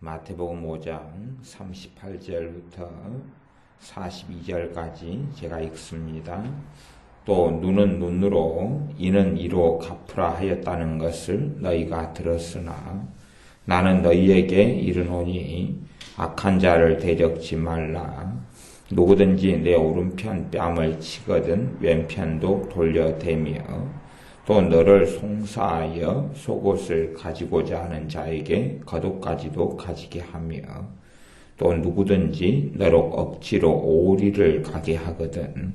마태복음 5장 38절부터 42절까지 제가 읽습니다. 또 눈은 눈으로 이는 이로 갚으라 하였다는 것을 너희가 들었으나 나는 너희에게 이르노니 악한 자를 대적지 말라. 누구든지 내 오른편 뺨을 치거든 왼편도 돌려대며 또 너를 송사하여 속옷을 가지고자 하는 자에게 겉옷까지도 가지게 하며 또 누구든지 너로 억지로 오리를 가게 하거든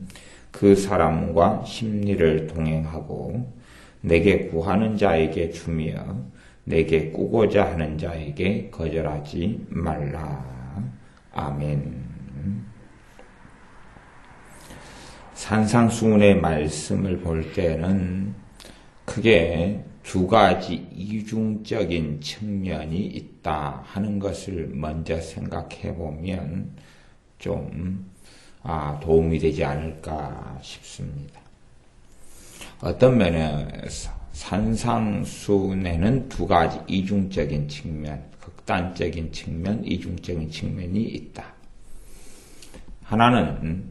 그 사람과 심리를 동행하고 내게 구하는 자에게 주며 내게 꾸고자 하는 자에게 거절하지 말라. 아멘. 산상수훈의 말씀을 볼 때는 크게 두 가지 이중적인 측면이 있다 하는 것을 먼저 생각해 보면 좀 도움이 되지 않을까 싶습니다. 어떤 면에서 산상수훈에는 두 가지 이중적인 측면, 극단적인 측면, 이중적인 측면이 있다. 하나는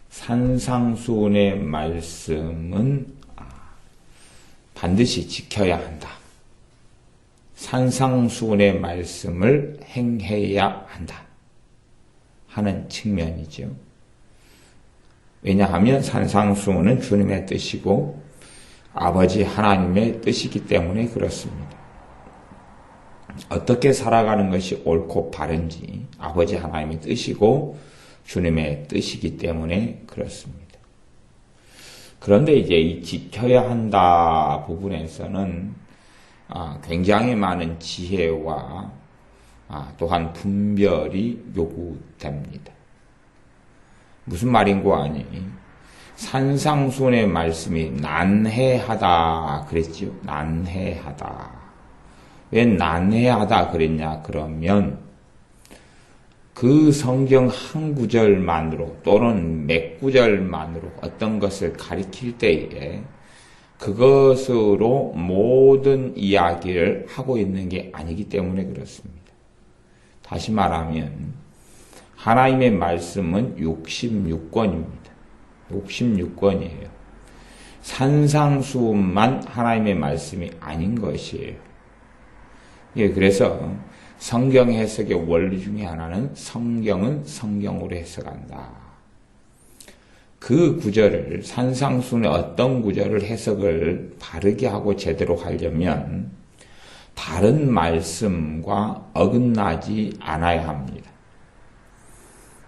산상수훈의 말씀은 반드시 지켜야 한다. 산상수훈의 말씀을 행해야 한다. 하는 측면이죠. 왜냐하면 산상수훈은 주님의 뜻이고 아버지 하나님의 뜻이기 때문에 그렇습니다. 어떻게 살아가는 것이 옳고 바른지 아버지 하나님의 뜻이고 주님의 뜻이기 때문에 그렇습니다. 그런데 이제 이 지켜야 한다 부분에서는 굉장히 많은 지혜와 또한 분별이 요구됩니다. 무슨 말인고 하니 산상수훈의 말씀이 난해하다 그랬지요. 난해하다. 왜 난해하다 그랬냐 그러면 그 성경 한 구절만으로 또는 몇 구절만으로 어떤 것을 가리킬 때에 그것으로 모든 이야기를 하고 있는 게 아니기 때문에 그렇습니다. 다시 말하면 하나님의 말씀은 66권입니다. 66권이에요. 산상수훈만 하나님의 말씀이 아닌 것이에요. 그래서 성경 해석의 원리 중에 하나는 성경은 성경으로 해석한다. 그 구절을 산상수훈의 어떤 구절을 해석을 바르게 하고 제대로 하려면 다른 말씀과 어긋나지 않아야 합니다.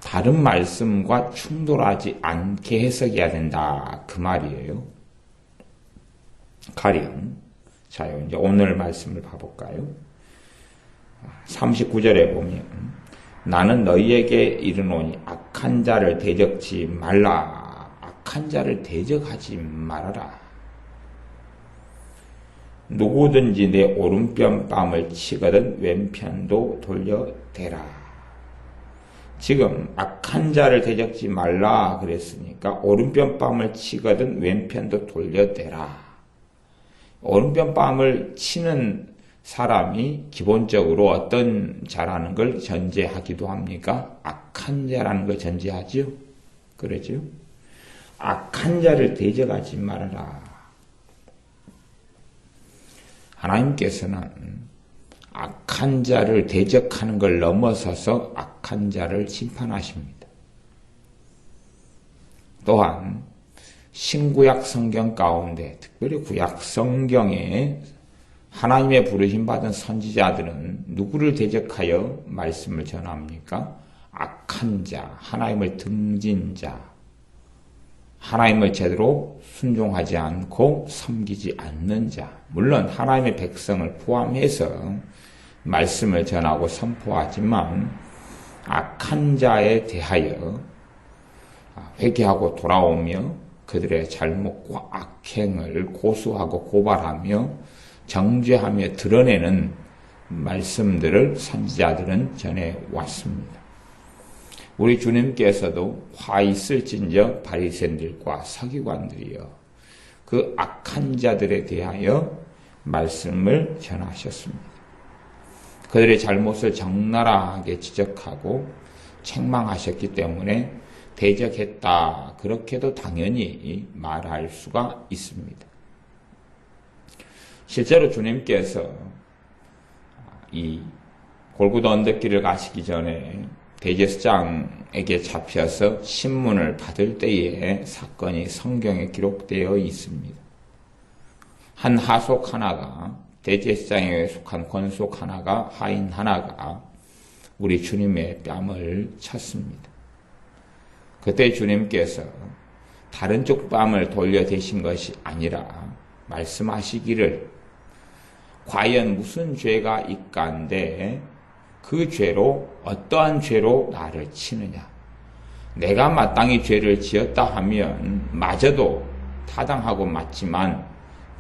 다른 말씀과 충돌하지 않게 해석해야 된다. 그 말이에요. 가령 이제 오늘 말씀을 봐볼까요? 39절에 보면 나는 너희에게 이르노니 악한 자를 대적지 말라. 악한 자를 대적하지 말아라. 누구든지 내 오른편 뺨을 치거든 왼편도 돌려대라. 지금 악한 자를 대적지 말라 그랬으니까 오른편 뺨을 치거든 왼편도 돌려대라. 오른편 뺨을 치는 사람이 기본적으로 어떤 자라는 걸 전제하기도 합니까? 악한 자라는 걸 전제하죠? 그러죠? 악한 자를 대적하지 말아라. 하나님께서는 악한 자를 대적하는 걸 넘어서서 악한 자를 심판하십니다. 또한 신구약 성경 가운데 특별히 구약 성경에 하나님의 부르심받은 선지자들은 누구를 대적하여 말씀을 전합니까? 악한 자, 하나님을 등진 자, 하나님을 제대로 순종하지 않고 섬기지 않는 자, 물론 하나님의 백성을 포함해서 말씀을 전하고 선포하지만 악한 자에 대하여 회개하고 돌아오며 그들의 잘못과 악행을 고소하고 고발하며 정죄하며 드러내는 말씀들을 선지자들은 전해왔습니다. 우리 주님께서도 화 있을진저 바리새인들과 서기관들이여 그 악한 자들에 대하여 말씀을 전하셨습니다. 그들의 잘못을 적나라하게 지적하고 책망하셨기 때문에 대적했다. 그렇게도 당연히 말할 수가 있습니다. 실제로 주님께서 이 골고다 언덕길을 가시기 전에 대제사장에게 잡혀서 신문을 받을 때의 사건이 성경에 기록되어 있습니다. 한 하속 하나가, 대제사장에 속한 권속 하나가, 하인 하나가 우리 주님의 뺨을 쳤습니다. 그때 주님께서 다른 쪽 뺨을 돌려대신 것이 아니라 말씀하시기를 과연 무슨 죄가 있간데 그 죄로 어떠한 죄로 나를 치느냐. 내가 마땅히 죄를 지었다 하면 마저도 타당하고 맞지만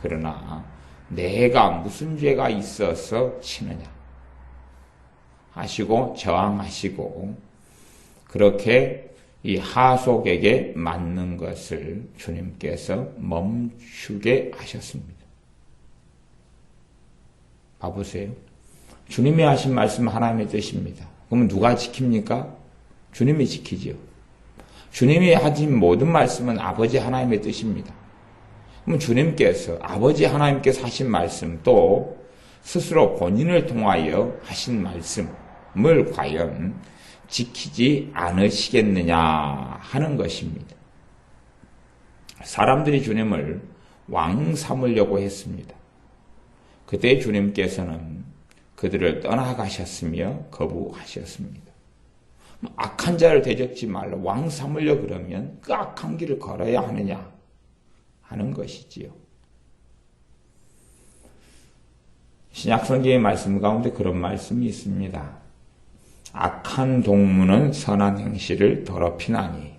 그러나 내가 무슨 죄가 있어서 치느냐 하시고 저항하시고 그렇게 이 하속에게 맞는 것을 주님께서 멈추게 하셨습니다. 봐보세요. 주님이 하신 말씀 하나님의 뜻입니다. 그러면 누가 지킵니까? 주님이 지키지요. 주님이 하신 모든 말씀은 아버지 하나님의 뜻입니다. 그럼 주님께서 아버지 하나님께서 하신 말씀 또 스스로 본인을 통하여 하신 말씀을 과연 지키지 않으시겠느냐 하는 것입니다. 사람들이 주님을 왕 삼으려고 했습니다. 그때 주님께서는 그들을 떠나가셨으며 거부하셨습니다. 악한 자를 대적지 말라. 왕 삼으려 그러면 그 악한 길을 걸어야 하느냐 하는 것이지요. 신약 성경의 말씀 가운데 그런 말씀이 있습니다. 악한 동무는 선한 행실을 더럽히나니.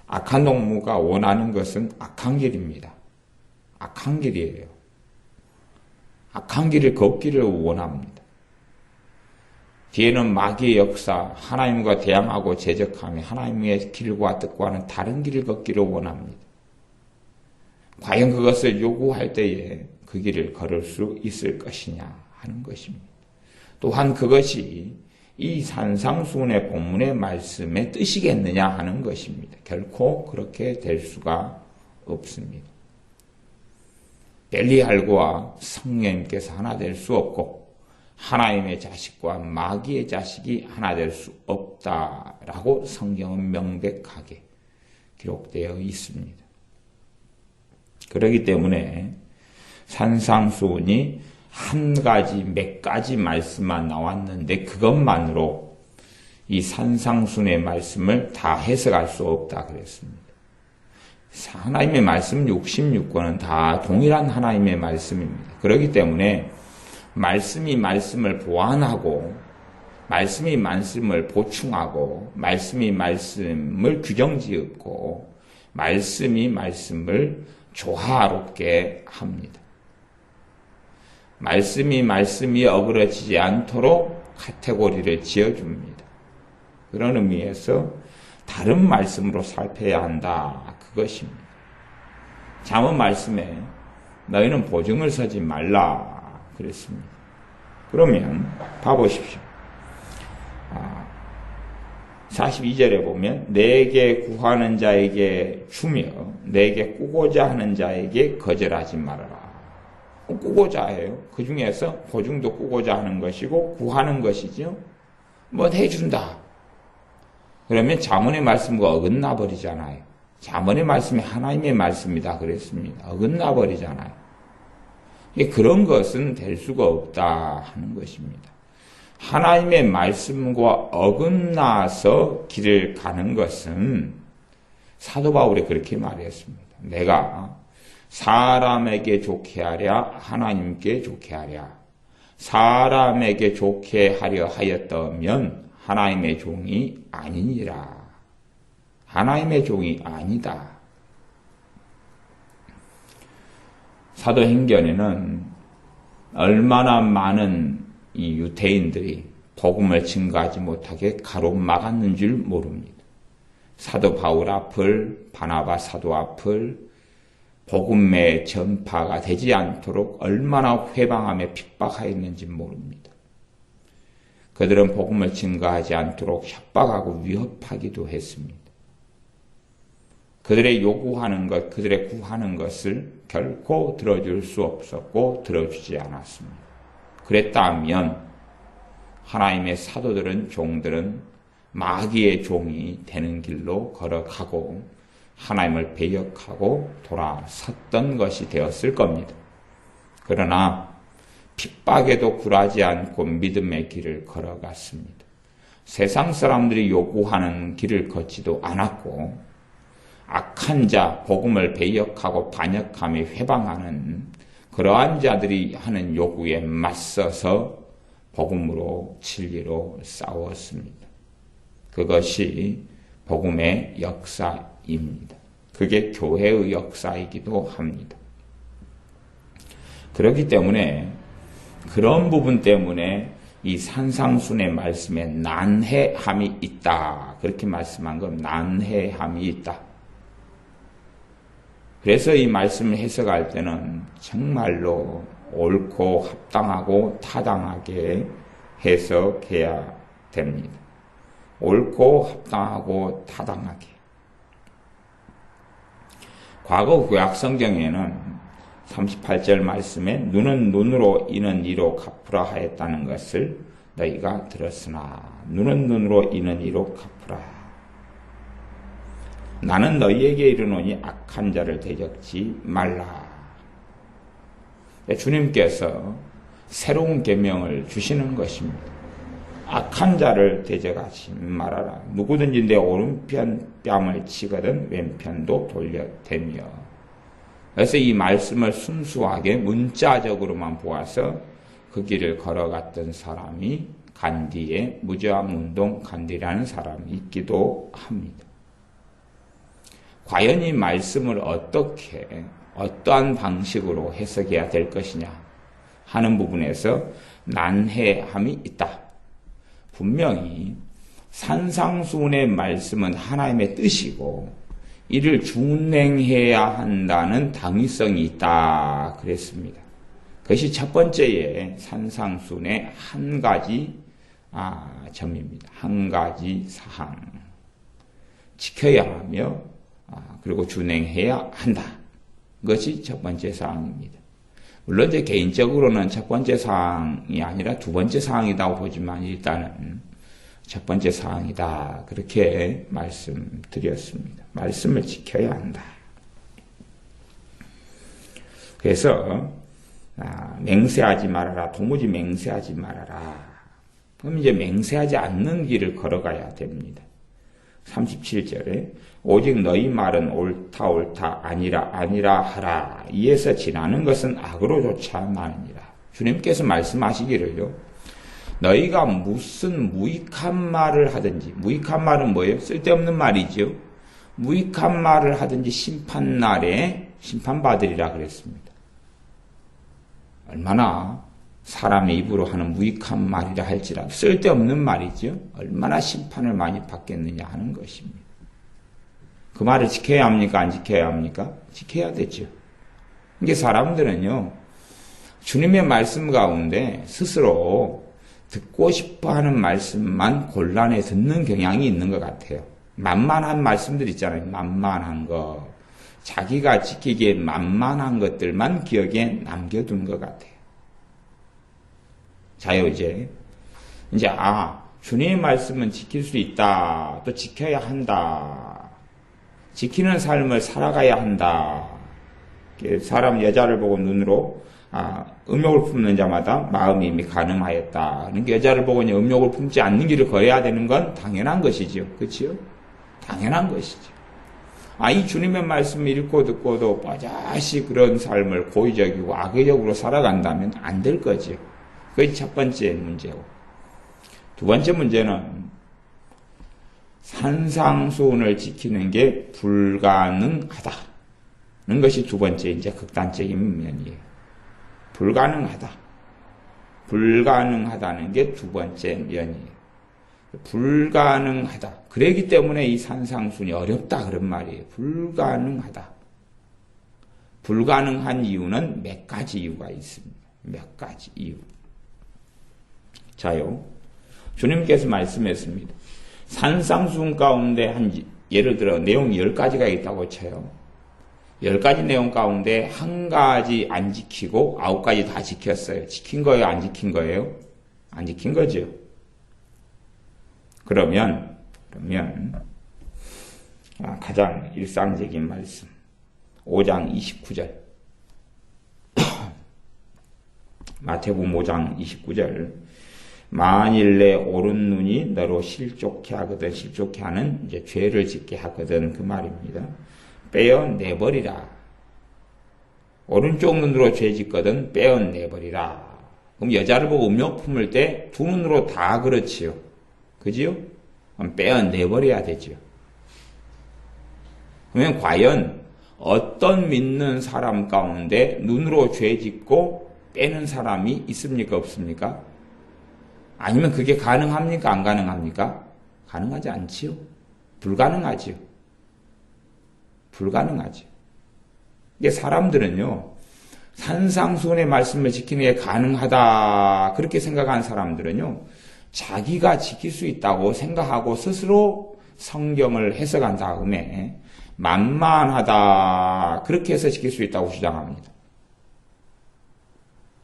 악한 동무가 원하는 것은 악한 길입니다. 악한 길이에요. 악한 길을 걷기를 원합니다. 뒤에는 마귀의 역사, 하나님과 대항하고 제적하며 하나님의 길과 뜻과는 다른 길을 걷기를 원합니다. 과연 그것을 요구할 때에 그 길을 걸을 수 있을 것이냐 하는 것입니다. 또한 그것이 이 산상수훈의 본문의 말씀의 뜻이겠느냐 하는 것입니다. 결코 그렇게 될 수가 없습니다. 벨리알과 성령님께서 하나 될 수 없고 하나님의 자식과 마귀의 자식이 하나 될 수 없다라고 성경은 명백하게 기록되어 있습니다. 그렇기 때문에 산상수훈이 한 가지, 몇 가지 말씀만 나왔는데 그것만으로 이 산상수훈의 말씀을 다 해석할 수 없다 그랬습니다. 하나님의 말씀 66권은 다 동일한 하나님의 말씀입니다. 그렇기 때문에 말씀이 말씀을 보완하고 말씀이 말씀을 보충하고 말씀이 말씀을 규정지었고 말씀이 말씀을 조화롭게 합니다. 말씀이 어그러지지 않도록 카테고리를 지어줍니다. 그런 의미에서 다른 말씀으로 살펴야 한다. 그것입니다. 잠언 말씀에 너희는 보증을 서지 말라 그랬습니다. 그러면 봐보십시오. 42절에 보면 내게 구하는 자에게 주며 내게 꾸고자 하는 자에게 거절하지 말아라. 꾸고자 해요. 그 중에서 보증도 꾸고자 하는 것이고 구하는 것이죠. 뭐 해준다. 그러면 잠언의 말씀과 어긋나 버리잖아요. 잠언의 말씀이 하나님의 말씀이다 그랬습니다. 어긋나 버리잖아요. 그런 것은 될 수가 없다 하는 것입니다. 하나님의 말씀과 어긋나서 길을 가는 것은 사도 바울이 그렇게 말했습니다. 내가 사람에게 좋게 하랴 하나님께 좋게 하랴. 사람에게 좋게 하려 하였다면 하나님의 종이 아니니라. 하나님의 종이 아니다. 사도행전에는 얼마나 많은 이 유대인들이 복음을 증거하지 못하게 가로막았는 줄 모릅니다. 사도 바울 앞을, 바나바 사도 앞을 복음의 전파가 되지 않도록 얼마나 회방하며 핍박하였는지 모릅니다. 그들은 복음을 증거하지 않도록 협박하고 위협하기도 했습니다. 그들의 요구하는 것, 그들의 구하는 것을 결코 들어줄 수 없었고 들어주지 않았습니다. 그랬다면 하나님의 사도들은, 종들은 마귀의 종이 되는 길로 걸어가고 하나님을 배역하고 돌아섰던 것이 되었을 겁니다. 그러나 핍박에도 굴하지 않고 믿음의 길을 걸어갔습니다. 세상 사람들이 요구하는 길을 걷지도 않았고 악한 자, 복음을 배역하고 반역하며 회방하는 그러한 자들이 하는 요구에 맞서서 복음으로 진리로 싸웠습니다. 그것이 복음의 역사입니다. 그게 교회의 역사이기도 합니다. 그렇기 때문에 그런 부분 때문에 이 산상순의 말씀에 난해함이 있다. 그렇게 말씀한 건 난해함이 있다. 그래서 이 말씀을 해석할 때는 정말로 옳고 합당하고 타당하게 해석해야 됩니다. 옳고 합당하고 타당하게. 과거 구약 성경에는 38절 말씀에 눈은 눈으로 이는 이로 갚으라 하였다는 것을 너희가 들었으나 눈은 눈으로 이는 이로 갚으라. 나는 너희에게 이르노니 악한 자를 대적지 말라. 주님께서 새로운 계명을 주시는 것입니다. 악한 자를 대적하지 말아라. 누구든지 내 오른편 뺨을 치거든 왼편도 돌려대며. 그래서 이 말씀을 순수하게 문자적으로만 보아서 그 길을 걸어갔던 사람이 간디의 무저항운동 간디라는 사람이 있기도 합니다. 과연 이 말씀을 어떠한 방식으로 해석해야 될 것이냐 하는 부분에서 난해함이 있다. 분명히 산상수훈의 말씀은 하나님의 뜻이고 이를 준행해야 한다는 당위성이 있다 그랬습니다. 그것이 첫 번째의 산상수훈의 한 가지 점입니다. 한 가지 사항. 지켜야 하며 그리고 준행해야 한다. 그것이 첫 번째 사항입니다. 물론 이제 개인적으로는 첫 번째 사항이 아니라 두 번째 사항이라고 보지만 일단은 첫 번째 사항이다. 그렇게 말씀드렸습니다. 말씀을 지켜야 한다. 그래서 맹세하지 말아라. 도무지 맹세하지 말아라. 그럼 이제 맹세하지 않는 길을 걸어가야 됩니다. 37절에 오직 너희 말은 옳다 아니라 하라. 이에서 지나는 것은 악으로조차 나느니라. 주님께서 말씀하시기를요. 너희가 무슨 무익한 말을 하든지, 무익한 말은 뭐예요? 쓸데없는 말이죠. 무익한 말을 하든지 심판날에 심판받으리라 그랬습니다. 얼마나 사람의 입으로 하는 무익한 말이라 할지라도 쓸데없는 말이죠. 얼마나 심판을 많이 받겠느냐 하는 것입니다. 그 말을 지켜야 합니까? 안 지켜야 합니까? 지켜야 되죠. 이게 사람들은요, 주님의 말씀 가운데 스스로 듣고 싶어 하는 말씀만 골라내 듣는 경향이 있는 것 같아요. 만만한 말씀들 있잖아요. 만만한 거. 자기가 지키기에 만만한 것들만 기억에 남겨둔 것 같아요. 자요, 이제 주님의 말씀은 지킬 수 있다. 또 지켜야 한다. 지키는 삶을 살아가야 한다. 사람 여자를 보고 눈으로 음욕을 품는 자마다 마음이 이미 가늠하였다. 그러니까 여자를 보고 음욕을 품지 않는 길을 걸어야 되는 건 당연한 것이죠. 그렇지요? 당연한 것이죠. 이 주님의 말씀을 읽고 듣고도 뽀자시 그런 삶을 고의적이고 악의적으로 살아간다면 안 될 거죠. 그게 첫 번째 문제고. 두 번째 문제는 산상수훈을 지키는 게 불가능하다는 것이 두 번째 이제 극단적인 면이에요. 불가능하다는 게 두 번째 면이에요. 불가능하다. 그러기 때문에 이 산상수훈이 어렵다 그런 말이에요. 불가능하다. 불가능한 이유는 몇 가지 이유가 있습니다. 몇 가지 이유. 자요. 주님께서 말씀했습니다. 산상수훈 가운데 예를 들어 내용이 10가지가 있다고 쳐요. 10가지 내용 가운데 한 가지 안 지키고 9가지 다 지켰어요. 지킨 거예요? 안 지킨 거예요? 안 지킨 거죠. 그러면 가장 일상적인 말씀 5장 29절 마태복음 5장 29절 만일 내 오른 눈이 너로 실족케 하거든 실족케 하는 이제 죄를 짓게 하거든 그 말입니다. 빼어내버리라. 오른쪽 눈으로 죄 짓거든 빼어내버리라. 그럼 여자를 보고 음욕 품을 때 두 눈으로 다 그렇지요. 그지요? 그럼 빼어내버려야 되지요. 그러면 과연 어떤 믿는 사람 가운데 눈으로 죄 짓고 빼는 사람이 있습니까? 없습니까? 아니면 그게 가능합니까? 안 가능합니까? 가능하지 않지요. 불가능하지요. 불가능하죠. 이게 사람들은요, 산상수훈의 말씀을 지키는 게 가능하다 그렇게 생각하는 사람들은요, 자기가 지킬 수 있다고 생각하고 스스로 성경을 해석한 다음에 만만하다 그렇게 해서 지킬 수 있다고 주장합니다.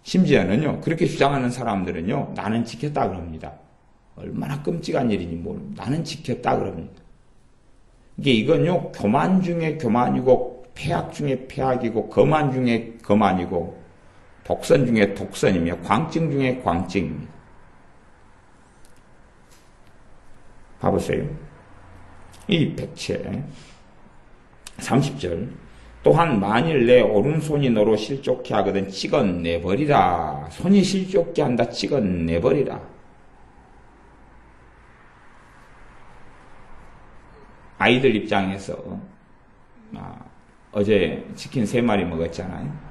심지어는요, 그렇게 주장하는 사람들은요, 나는 지켰다 그럽니다. 얼마나 끔찍한 일이니 나는 지켰다 그럽니다. 이건요, 교만 중에 교만이고 폐악 중에 폐악이고 거만 중에 거만이고 독선 중에 독선이며 광증 중에 광증입니다. 봐보세요. 이 백체 30절 또한 만일 내 오른손이 너로 실족케 하거든 찍어내버리라. 손이 실족케 한다 찍어내버리라. 아이들 입장에서 어제 치킨 3마리 먹었잖아요.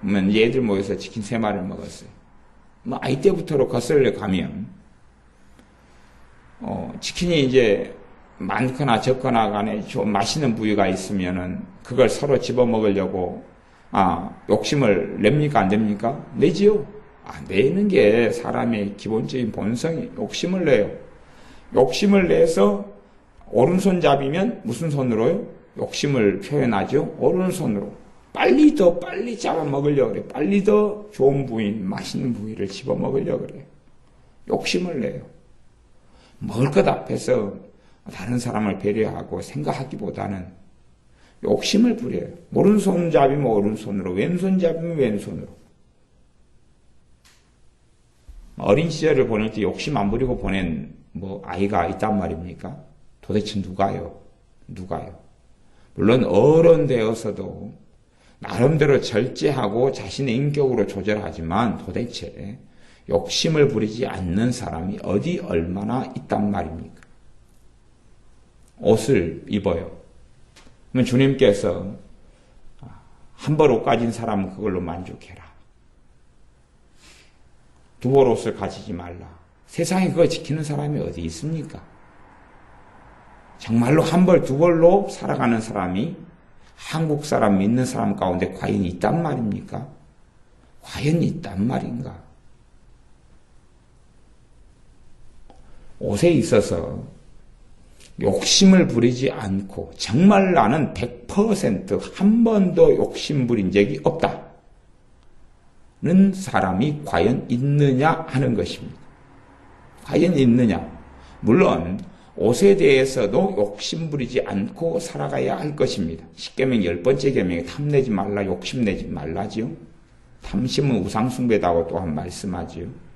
그러면 얘들 모여서 치킨 3마리를 먹었어요. 아이 때부터로 거슬러 가면 치킨이 이제 많거나 적거나 간에 좀 맛있는 부위가 있으면은 그걸 서로 집어 먹으려고 욕심을 냅니까 안 냅니까? 내지요. 내는 게 사람의 기본적인 본성이 욕심을 내요. 욕심을 내서 오른손잡이면 무슨 손으로요? 욕심을 표현하죠. 오른손으로 빨리 잡아 먹으려고 그래요. 빨리 더 좋은 부위, 맛있는 부위를 집어 먹으려고 그래요. 욕심을 내요. 먹을 것 앞에서 다른 사람을 배려하고 생각하기보다는 욕심을 부려요. 오른손잡이면 오른손으로, 왼손잡이면 왼손으로. 어린 시절을 보낼 때 욕심 안 부리고 보낸 아이가 있단 말입니까? 도대체 누가요? 물론 어른 되어서도 나름대로 절제하고 자신의 인격으로 조절하지만 도대체 욕심을 부리지 않는 사람이 어디 얼마나 있단 말입니까? 옷을 입어요. 그러면 주님께서 한 벌 옷 가진 사람은 그걸로 만족해라. 두 벌 옷을 가지지 말라. 세상에 그거 지키는 사람이 어디 있습니까? 정말로 한 벌, 두 벌로 살아가는 사람이 한국 사람 믿는 사람 가운데 과연 있단 말입니까? 과연 있단 말인가? 옷에 있어서 욕심을 부리지 않고 정말 나는 100% 한 번도 욕심 부린 적이 없다는 사람이 과연 있느냐 하는 것입니다. 과연 있느냐? 물론 옷에 대해서도 욕심 부리지 않고 살아가야 할 것입니다. 십계명 10번째 계명에 탐내지 말라, 욕심내지 말라지요. 탐심은 우상숭배다고 또한 말씀하지요.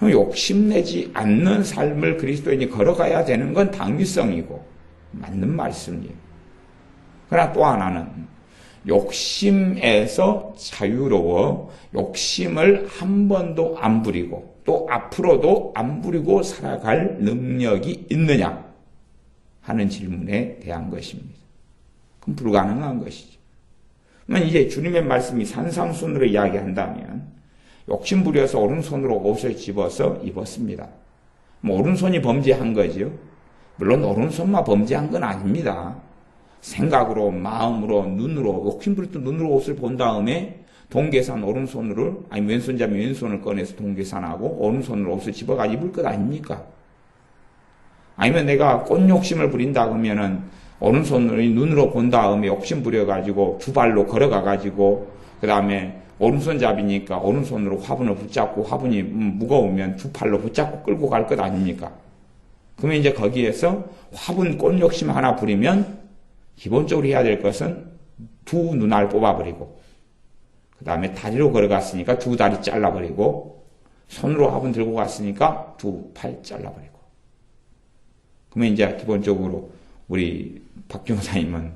욕심내지 않는 삶을 그리스도인이 걸어가야 되는 건 당위성이고 맞는 말씀이에요. 그러나 또 하나는 욕심에서 자유로워 욕심을 한 번도 안 부리고 또 앞으로도 안 부리고 살아갈 능력이 있느냐 하는 질문에 대한 것입니다. 그럼 불가능한 것이죠. 그러면 이제 주님의 말씀이 산상순으로 이야기한다면 욕심 부려서 오른손으로 옷을 집어서 입었습니다. 오른손이 범죄한 거죠. 물론 오른손만 범죄한 건 아닙니다. 생각으로, 마음으로, 눈으로, 욕심 부릴 때 눈으로 옷을 본 다음에 동계산 오른손으로, 아니 왼손잡이 왼손을 꺼내서 동계산하고 오른손으로 옷을 집어가 입을 것 아닙니까? 아니면 내가 꽃 욕심을 부린다 그러면은 오른손으로 눈으로 본 다음에 욕심 부려가지고 두 발로 걸어가가지고 그 다음에 오른손잡이니까 오른손으로 화분을 붙잡고 화분이 무거우면 두 팔로 붙잡고 끌고 갈 것 아닙니까? 그러면 이제 거기에서 화분 꽃 욕심 하나 부리면 기본적으로 해야 될 것은 두 눈알 뽑아버리고 그 다음에 다리로 걸어갔으니까 두 다리 잘라버리고 손으로 화분 들고 갔으니까 두 팔 잘라버리고 그러면 이제 기본적으로 우리 박종사님은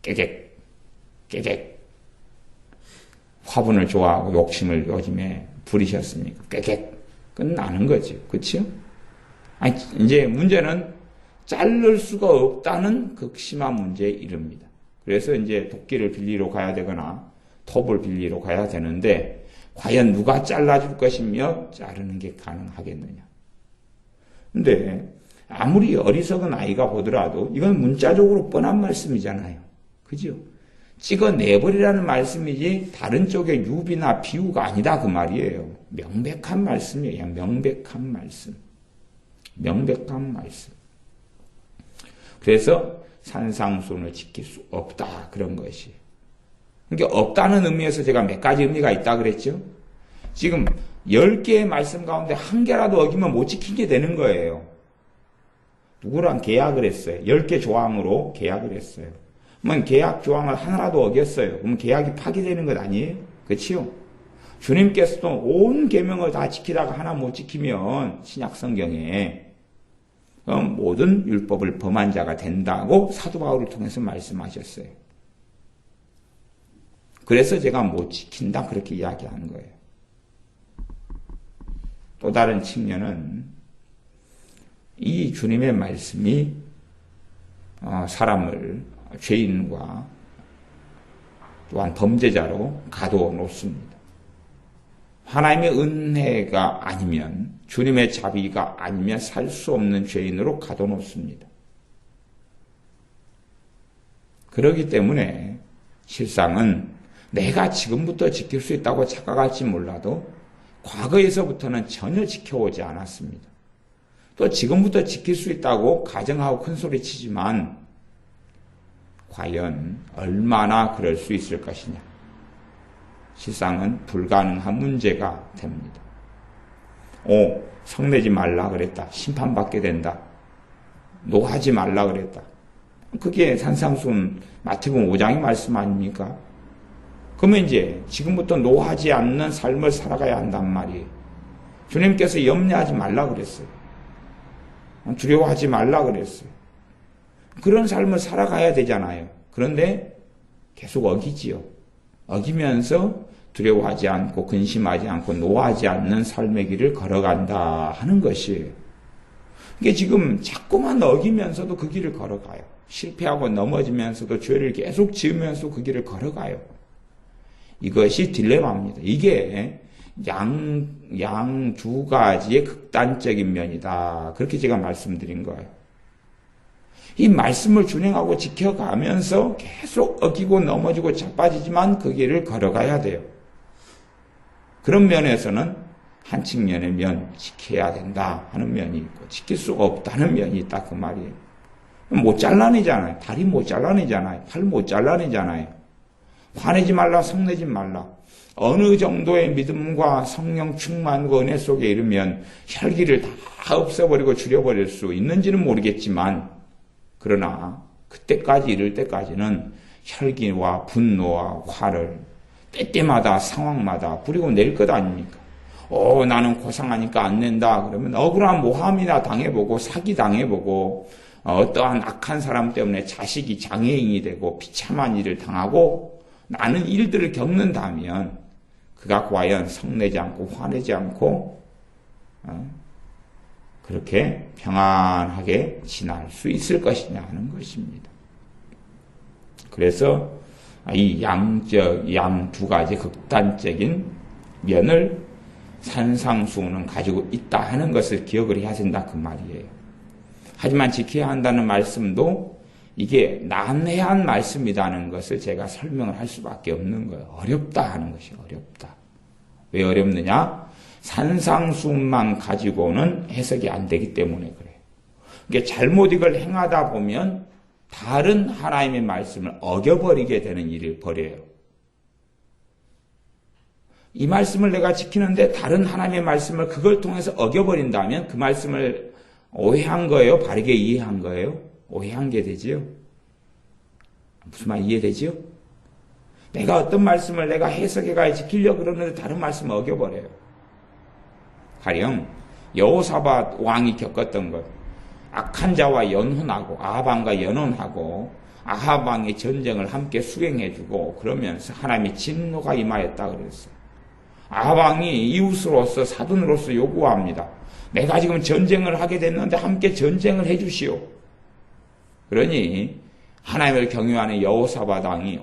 깨객 화분을 좋아하고 욕심을 요즘에 부리셨으니까 깨객 끝나는 거죠. 그렇죠? 아니 이제 문제는 자를 수가 없다는 극심한 문제에 이릅니다. 그래서 이제 도끼를 빌리러 가야 되거나 톱을 빌리러 가야 되는데 과연 누가 잘라줄 것이며 자르는 게 가능하겠느냐. 근데 아무리 어리석은 아이가 보더라도 이건 문자적으로 뻔한 말씀이잖아요. 그죠? 찍어내버리라는 말씀이지 다른 쪽의 유비나 비유가 아니다 그 말이에요. 명백한 말씀이에요. 명백한 말씀. 명백한 말씀. 그래서 산상수훈을 지킬 수 없다 그런 것이. 그러니까 없다는 의미에서 제가 몇 가지 의미가 있다 그랬죠. 지금 10개의 말씀 가운데 한 개라도 어기면 못 지키게 되는 거예요. 누구랑 계약을 했어요. 10개 조항으로 계약을 했어요. 그러면 계약 조항을 하나라도 어겼어요. 그러면 계약이 파기되는 것 아니에요? 그렇지요? 주님께서도 온 계명을 다 지키다가 하나 못 지키면 신약 성경에 모든 율법을 범한 자가 된다고 사도 바울을 통해서 말씀하셨어요. 그래서 제가 못 지킨다 그렇게 이야기하는 거예요. 또 다른 측면은 이 주님의 말씀이 사람을 죄인과 또한 범죄자로 가두어 놓습니다. 하나님의 은혜가 아니면 주님의 자비가 아니면 살 수 없는 죄인으로 가둬 놓습니다. 그렇기 때문에 실상은 내가 지금부터 지킬 수 있다고 착각할지 몰라도 과거에서부터는 전혀 지켜오지 않았습니다. 또 지금부터 지킬 수 있다고 가정하고 큰소리 치지만 과연 얼마나 그럴 수 있을 것이냐. 실상은 불가능한 문제가 됩니다. 성내지 말라 그랬다. 심판받게 된다. 노하지 말라 그랬다. 그게 산상수훈 마태복음 5장의 말씀 아닙니까? 그러면 이제 지금부터 노하지 않는 삶을 살아가야 한단 말이에요. 주님께서 염려하지 말라 그랬어요. 두려워하지 말라 그랬어요. 그런 삶을 살아가야 되잖아요. 그런데 계속 어기지요. 어기면서 두려워하지 않고 근심하지 않고 노하지 않는 삶의 길을 걸어간다 하는 것이에요. 이게 지금 자꾸만 어기면서도 그 길을 걸어가요. 실패하고 넘어지면서도 죄를 계속 지으면서 그 길을 걸어가요. 이것이 딜레마입니다. 이게 양 두 가지의 극단적인 면이다. 그렇게 제가 말씀드린 거예요. 이 말씀을 준행하고 지켜가면서 계속 어기고 넘어지고 자빠지지만 그 길을 걸어가야 돼요. 그런 면에서는 한 측면의 지켜야 된다 하는 면이 있고 지킬 수가 없다는 면이 있다 그 말이에요. 못 잘라내잖아요. 다리 못 잘라내잖아요. 팔 못 잘라내잖아요. 화내지 말라, 성내지 말라. 어느 정도의 믿음과 성령 충만과 은혜 속에 이르면 혈기를 다 없애버리고 줄여버릴 수 있는지는 모르겠지만 그러나 그때까지 이를 때까지는 혈기와 분노와 화를 때때마다 상황마다 부리고 낼 것 아닙니까? 나는 고상하니까 안 낸다. 그러면 억울한 모함이나 당해보고 사기 당해보고 어떠한 악한 사람 때문에 자식이 장애인이 되고 비참한 일을 당하고 나는 일들을 겪는다면 그가 과연 성내지 않고 화내지 않고 그렇게 평안하게 지날 수 있을 것이냐 하는 것입니다. 그래서 이 양 두 가지 극단적인 면을 산상수훈은 가지고 있다 하는 것을 기억을 해야 된다 그 말이에요. 하지만 지켜야 한다는 말씀도 이게 난해한 말씀이라는 것을 제가 설명을 할 수밖에 없는 거예요. 어렵다 하는 것이 어렵다. 왜 어렵느냐? 산상수만 가지고는 해석이 안 되기 때문에 그래요. 이게 잘못 이걸 행하다 보면 다른 하나님의 말씀을 어겨버리게 되는 일을 벌여요. 이 말씀을 내가 지키는데 다른 하나님의 말씀을 그걸 통해서 어겨버린다면 그 말씀을 오해한 거예요? 바르게 이해한 거예요? 오해한 게 되지요? 무슨 말 이해되지요? 내가 어떤 말씀을 내가 해석해가야 지키려고 그러는데 다른 말씀을 어겨버려요. 가령 여호사밧 왕이 겪었던 것, 악한 자와 연혼하고 아합왕과 연혼하고 아합 왕의 전쟁을 함께 수행해주고 그러면서 하나님의 진노가 임하였다 그랬어요. 아합 왕이 이웃으로서 사돈으로서 요구합니다. 내가 지금 전쟁을 하게 됐는데 함께 전쟁을 해주시오. 그러니 하나님을 경유하는 여호사밧 왕이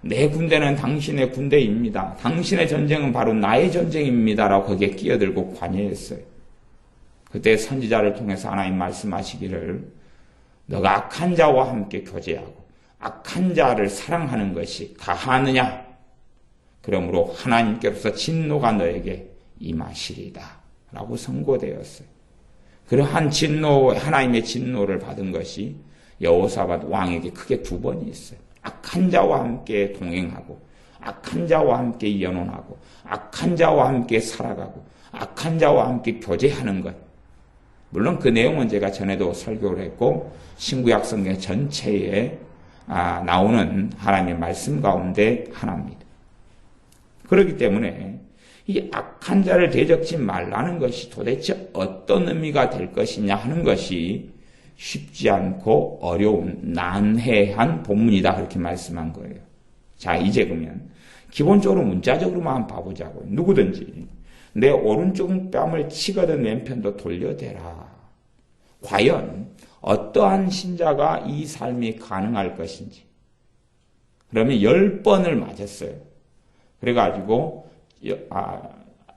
내 군대는 당신의 군대입니다. 당신의 전쟁은 바로 나의 전쟁입니다라고 거기에 끼어들고 관여했어요. 그때 선지자를 통해서 하나님 말씀하시기를 너가 악한 자와 함께 교제하고 악한 자를 사랑하는 것이 가하느냐? 그러므로 하나님께로서 진노가 너에게 임하시리다 라고 선고되었어요. 그러한 진노, 하나님의 진노를 받은 것이 여호사밧 왕에게 크게 두 번이 있어요. 악한 자와 함께 동행하고 악한 자와 함께 연혼하고 악한 자와 함께 살아가고 악한 자와 함께 교제하는 것. 물론 그 내용은 제가 전에도 설교를 했고 신구약 성경 전체에 나오는 하나님의 말씀 가운데 하나입니다. 그렇기 때문에 이 악한 자를 대적지 말라는 것이 도대체 어떤 의미가 될 것이냐 하는 것이 쉽지 않고 어려운 난해한 본문이다 그렇게 말씀한 거예요. 자, 이제 그러면 기본적으로 문자적으로만 한번 봐보자고요. 누구든지 내 오른쪽 뺨을 치거든 왼편도 돌려대라. 과연 어떠한 신자가 이 삶이 가능할 것인지. 그러면 10번을 맞았어요. 그래가지고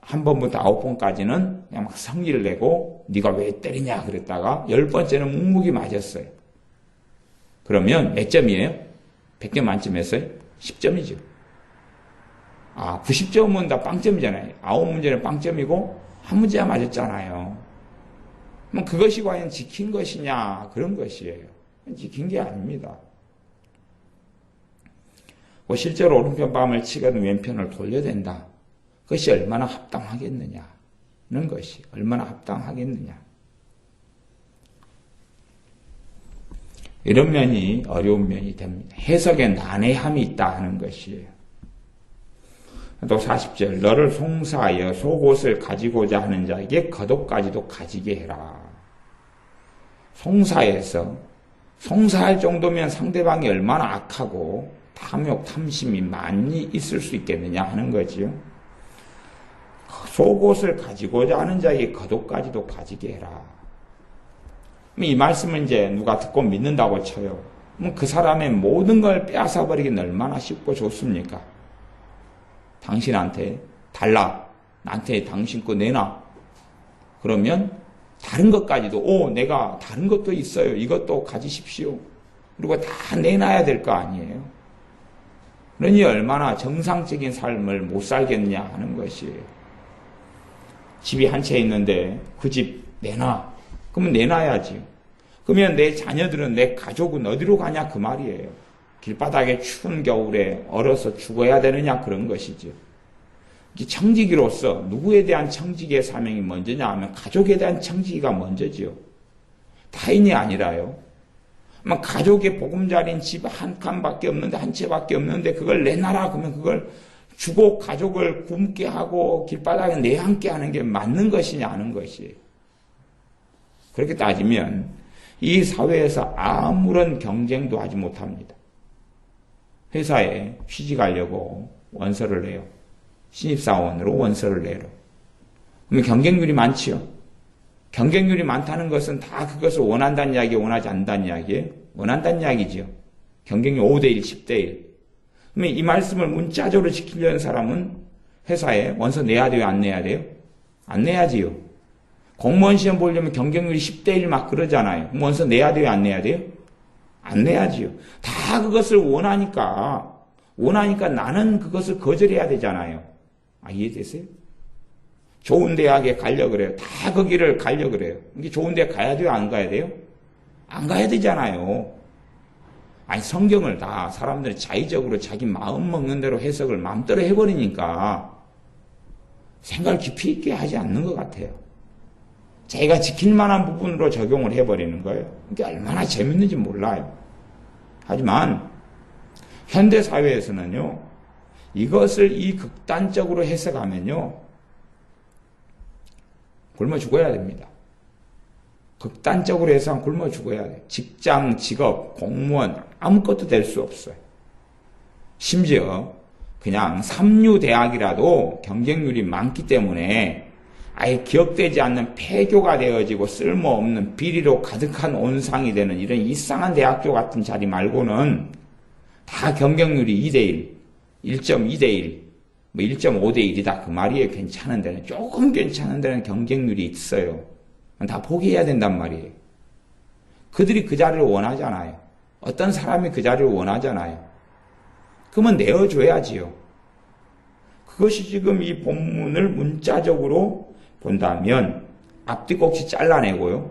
한 번부터 9번까지는 그냥 막 성의를 내고 네가 왜 때리냐 그랬다가 10번째는 묵묵히 맞았어요. 그러면 몇 점이에요? 100점 만점에서요? 10점이죠. 90점은 다 빵점이잖아요. 9문제는 빵점이고 한 문제야 맞았잖아요. 그럼 그것이 과연 지킨 것이냐 그런 것이에요. 지킨 게 아닙니다. 실제로 오른편 뺨을 치거든 왼편을 돌려댄다. 그것이 얼마나 합당하겠느냐는 것이 얼마나 합당하겠느냐. 이런 면이 어려운 면이 됩니다. 해석에 난해함이 있다 하는 것이에요. 또 40절 너를 송사하여 속옷을 가지고자 하는 자에게 겉옷까지도 가지게 해라. 송사할 정도면 상대방이 얼마나 악하고 탐욕, 탐심이 많이 있을 수 있겠느냐 하는 거지요. 속옷을 가지고자 하는 자에게 겉옷까지도 가지게 해라. 이 말씀은 이제 누가 듣고 믿는다고 쳐요. 그 사람의 모든 걸 빼앗아 버리기는 얼마나 쉽고 좋습니까? 당신한테 달라. 나한테 당신 거 내놔. 그러면 다른 것까지도 내가 다른 것도 있어요. 이것도 가지십시오. 그리고 다 내놔야 될 거 아니에요. 그러니 얼마나 정상적인 삶을 못 살겠냐 하는 것이에요. 집이 한 채 있는데 그 집 내놔. 그러면 내놔야지. 그러면 내 자녀들은 내 가족은 어디로 가냐 그 말이에요. 길바닥에 추운 겨울에 얼어서 죽어야 되느냐 그런 것이죠. 청지기로서 누구에 대한 청지기의 사명이 먼저냐 하면 가족에 대한 청지기가 먼저지요. 타인이 아니라요. 가족의 보금자리인 집 한 칸밖에 없는데 한 채밖에 없는데 그걸 내놔라 그러면 그걸 주고 가족을 굶게 하고 길바닥에 내앉게 하는 게 맞는 것이냐 하는 것이에요. 그렇게 따지면 이 사회에서 아무런 경쟁도 하지 못합니다. 회사에 취직하려고 원서를 내요. 신입사원으로 원서를 내요. 그러면 경쟁률이 많지요. 경쟁률이 많다는 것은 다 그것을 원한다는 이야기, 원하지 않는다는 이야기예요. 원한다는 이야기지요. 경쟁률 5대1, 10대1. 그러면 이 말씀을 문자적으로 지키려는 사람은 회사에 원서 내야 돼요? 안 내야 돼요? 안 내야지요. 공무원 시험 보려면 경쟁률이 10대1 막 그러잖아요. 그럼 원서 내야 돼요? 안 내야 돼요? 안 내야지요. 다 그것을 원하니까 나는 그것을 거절해야 되잖아요. 이해되세요? 좋은 대학에 가려고 그래요. 다 거기를 가려고 그래요. 이게 좋은 대학 가야 돼요? 안 가야 돼요? 안 가야 되잖아요. 성경을 다 사람들이 자의적으로 자기 마음 먹는 대로 해석을 마음대로 해버리니까 생각을 깊이 있게 하지 않는 것 같아요. 자기가 지킬 만한 부분으로 적용을 해버리는 거예요. 이게 얼마나 재밌는지 몰라요. 하지만 현대사회에서는요, 이것을 이 극단적으로 해석하면요, 굶어 죽어야 됩니다. 극단적으로 해서 굶어 죽어야 돼요. 직장, 직업, 공무원 아무것도 될 수 없어요. 심지어 그냥 삼류대학이라도 경쟁률이 많기 때문에 아예 기억되지 않는 폐교가 되어지고 쓸모없는 비리로 가득한 온상이 되는 이런 이상한 대학교 같은 자리 말고는 다 경쟁률이 2대1, 1.2대1, 1.5대1이다 그 말이에요. 괜찮은 데는, 조금 괜찮은 데는 경쟁률이 있어요. 다 포기해야 된단 말이에요. 그들이 그 자리를 원하잖아요. 어떤 사람이 그 자리를 원하잖아요. 그러면 내어줘야지요. 그것이 지금 이 본문을 문자적으로 본다면 앞뒤꼭지 잘라내고요.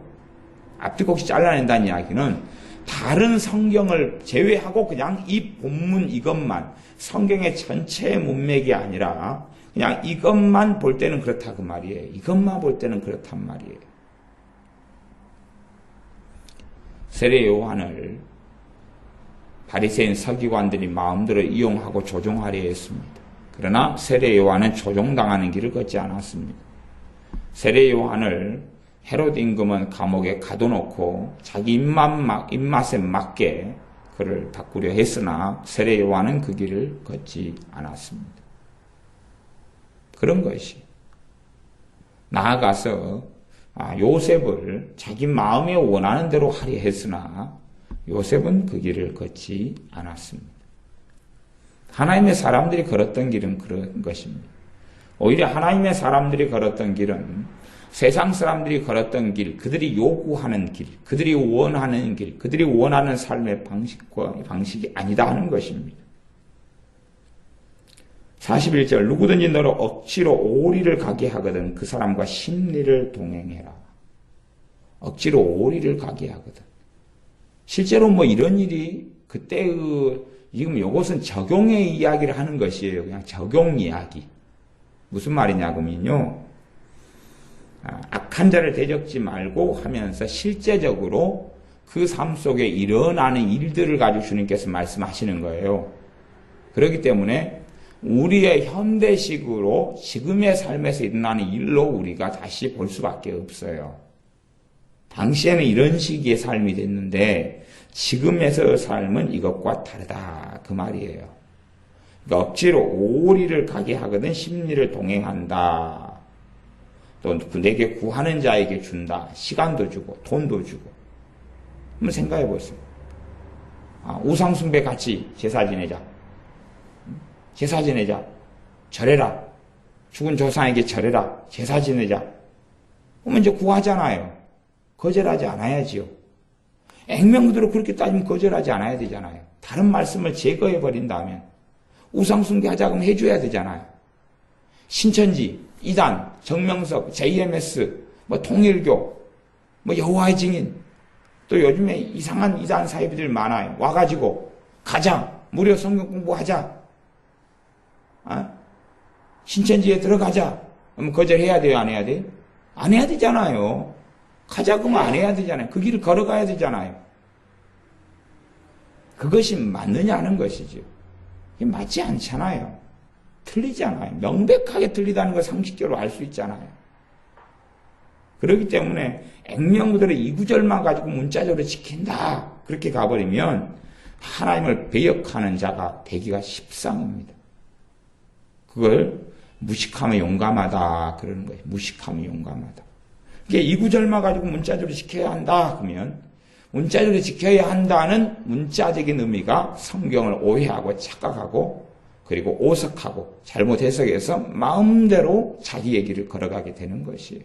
앞뒤꼭지 잘라낸다는 이야기는 다른 성경을 제외하고 그냥 이 본문 이것만, 성경의 전체 문맥이 아니라 그냥 이것만 볼 때는 그렇다 그 말이에요. 이것만 볼 때는 그렇단 말이에요. 세례 요한을 바리새인 서기관들이 마음대로 이용하고 조종하려 했습니다. 그러나 세례 요한은 조종당하는 길을 걷지 않았습니다. 세례 요한을 헤롯 임금은 감옥에 가둬놓고 자기 입맛에 맞게 그를 바꾸려 했으나 세례 요한은 그 길을 걷지 않았습니다. 그런 것이 나아가서 요셉을 자기 마음에 원하는 대로 하려 했으나 요셉은 그 길을 걷지 않았습니다. 하나님의 사람들이 걸었던 길은 그런 것입니다. 오히려 하나님의 사람들이 걸었던 길은 세상 사람들이 걸었던 길, 그들이 요구하는 길, 그들이 원하는 길, 그들이 원하는 삶의 방식이 아니다 하는 것입니다. 41절, 누구든지 너를 억지로 오리를 가게 하거든 그 사람과 심리를 동행해라. 억지로 오리를 가게 하거든. 실제로 이런 일이 지금 이것은 적용의 이야기를 하는 것이에요. 그냥 적용 이야기. 무슨 말이냐면요. 악한 자를 대적지 말고 하면서 실제적으로 그 삶 속에 일어나는 일들을 가지고 주님께서 말씀하시는 거예요. 그렇기 때문에 우리의 현대식으로 지금의 삶에서 일어나는 일로 우리가 다시 볼 수밖에 없어요. 당시에는 이런 시기의 삶이 됐는데 지금에서의 삶은 이것과 다르다 그 말이에요. 그러니까 억지로 오리를 가게 하거든 심리를 동행한다. 또 내게 구하는 자에게 준다. 시간도 주고 돈도 주고. 한번 생각해 보세요. 우상숭배 같이 제사 지내자. 제사 지내자. 절해라. 죽은 조상에게 절해라. 제사 지내자. 그러면 이제 구하잖아요. 거절하지 않아야지요. 액면그대로 그렇게 따지면 거절하지 않아야 되잖아요. 다른 말씀을 제거해 버린다면 우상숭배 하자고 해줘야 되잖아요. 신천지, 이단, 정명석, JMS, 통일교, 여호와의 증인, 또 요즘에 이상한 이단 사이비들 많아요. 와가지고 가자, 무료 성경 공부하자, 신천지에 들어가자. 그럼 거절해야 돼요, 안 해야 돼요? 안 해야 되잖아요. 가자 그러면 안 해야 되잖아요. 그 길을 걸어가야 되잖아요. 그것이 맞느냐 하는 것이죠. 이게 맞지 않잖아요. 틀리잖아요. 명백하게 틀리다는 걸 상식적으로 알 수 있잖아요. 그렇기 때문에 액면그대로 이 구절만 가지고 문자적으로 지킨다. 그렇게 가버리면 하나님을 배역하는 자가 되기가 십상입니다. 그걸 무식하면 용감하다 그러는 거예요. 무식하면 용감하다. 이 구절만 가지고 문자적으로 지켜야 한다 그러면 문자적으로 지켜야 한다는 문자적인 의미가 성경을 오해하고 착각하고 그리고 오석하고 잘못 해석해서 마음대로 자기의 길을 걸어가게 되는 것이에요.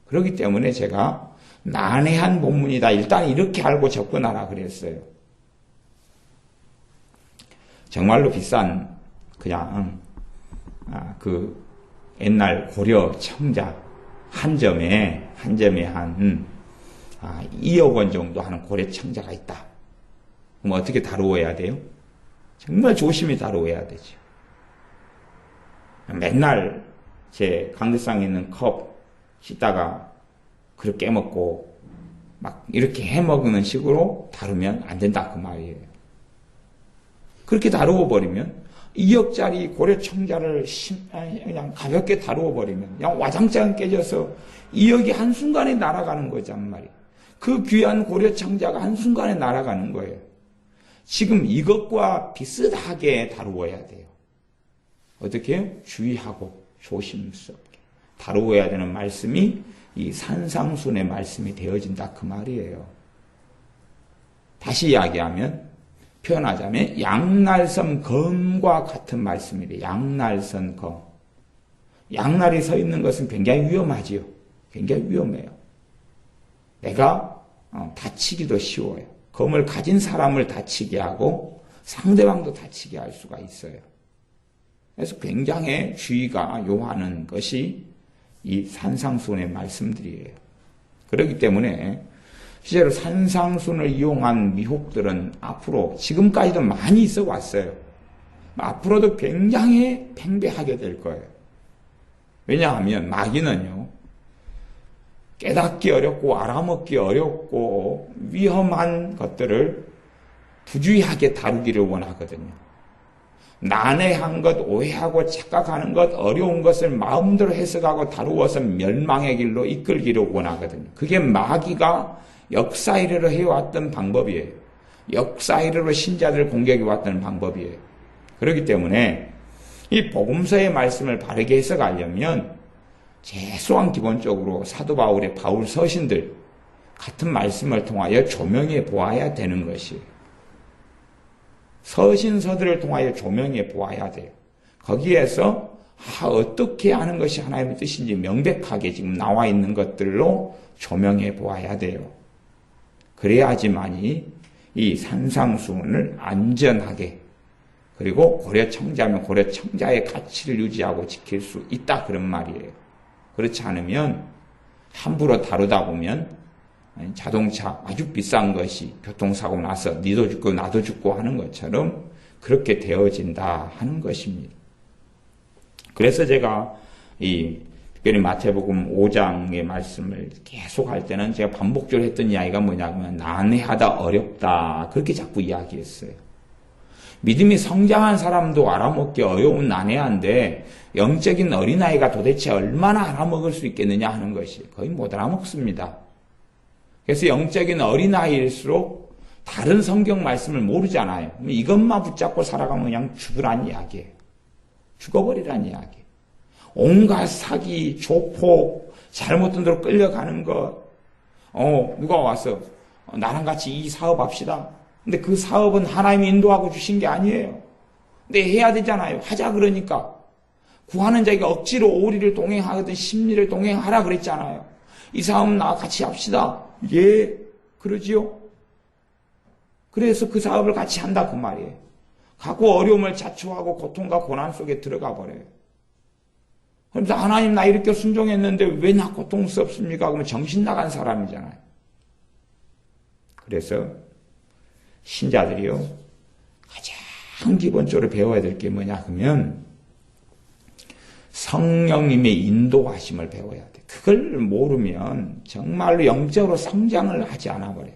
그렇기 때문에 제가 난해한 본문이다. 일단 이렇게 알고 접근하라 그랬어요. 정말로 비싼 그냥 그 옛날 고려 청자 한 점에 한 2억 원 정도 하는 고려 청자가 있다. 그럼 어떻게 다루어야 돼요? 정말 조심히 다루어야 되죠. 맨날 제 강대상에 있는 컵 씻다가 그렇게 깨먹고 막 이렇게 해먹는 식으로 다루면 안 된다 그 말이에요. 그렇게 다루어 버리면 2억짜리 고려 청자를 그냥 가볍게 다루어 버리면 그냥 와장창 깨져서 2억이 한순간에 날아가는 거란 말이에요. 그 귀한 고려 청자가 한순간에 날아가는 거예요. 지금 이것과 비슷하게 다루어야 돼요. 어떻게 해요? 주의하고 조심스럽게 다루어야 되는 말씀이 이 산상순의 말씀이 되어진다 그 말이에요. 다시 이야기하면 표현하자면 양날선 검과 같은 말씀이래요. 양날선 검. 양날이 서 있는 것은 굉장히 위험하지요. 굉장히 위험해요. 내가 다치기도 쉬워요. 검을 가진 사람을 다치게 하고 상대방도 다치게 할 수가 있어요. 그래서 굉장히 주의가 요하는 것이 이 산상순의 말씀들이에요. 그렇기 때문에 실제로 산상순을 이용한 미혹들은 앞으로 지금까지도 많이 있어 왔어요. 앞으로도 굉장히 팽배하게 될 거예요. 왜냐하면 마귀는요, 깨닫기 어렵고 알아먹기 어렵고 위험한 것들을 부주의하게 다루기를 원하거든요. 난해한 것, 오해하고 착각하는 것, 어려운 것을 마음대로 해석하고 다루어서 멸망의 길로 이끌기를 원하거든요. 그게 마귀가 역사 이래로 해왔던 방법이에요. 역사 이래로 신자들을 공격해왔던 방법이에요. 그렇기 때문에 이 복음서의 말씀을 바르게 해석하려면 최소한 기본적으로 사도 바울의 바울 서신들 같은 말씀을 통하여 조명해 보아야 되는 것이에요. 서신서들을 통하여 조명해 보아야 돼요. 거기에서 어떻게 하는 것이 하나님의 뜻인지 명백하게 지금 나와 있는 것들로 조명해 보아야 돼요. 그래야지만이 이 산상수훈을 안전하게 그리고 고려청자면 고려청자의 가치를 유지하고 지킬 수 있다 그런 말이에요. 그렇지 않으면 함부로 다루다 보면 자동차 아주 비싼 것이 교통사고 나서 니도 죽고 나도 죽고 하는 것처럼 그렇게 되어진다 하는 것입니다. 그래서 제가 특별히 마태복음 5장의 말씀을 계속 할 때는 제가 반복적으로 했던 이야기가 뭐냐면 난해하다 어렵다 그렇게 자꾸 이야기했어요. 믿음이 성장한 사람도 알아먹기 어려운 난해한데 영적인 어린아이가 도대체 얼마나 알아먹을 수 있겠느냐 하는 것이 거의 못 알아먹습니다. 그래서 영적인 어린아이일수록 다른 성경 말씀을 모르잖아요. 이것만 붙잡고 살아가면 그냥 죽으란 이야기예요. 죽어버리란 이야기예요. 온갖 사기, 조폭, 잘못된 대로 끌려가는 것. 누가 와서 나랑 같이 이 사업합시다. 근데 그 사업은 하나님이 인도하고 주신 게 아니에요. 근데 해야 되잖아요. 하자 그러니까. 구하는 자에게 억지로 오리를 동행하거든 심리를 동행하라 그랬잖아요. 이 사업 나와 같이 합시다. 예, 그러지요. 그래서 그 사업을 같이 한다 그 말이에요. 가고 어려움을 자초하고 고통과 고난 속에 들어가 버려요. 그래서 하나님 나 이렇게 순종했는데 왜 나 고통스럽습니까? 그러면 정신 나간 사람이잖아요. 그래서 신자들이요 가장 기본적으로 배워야 될 게 뭐냐 하면 성령님의 인도하심을 배워야 돼. 그걸 모르면 정말로 영적으로 성장을 하지 않아 버려요.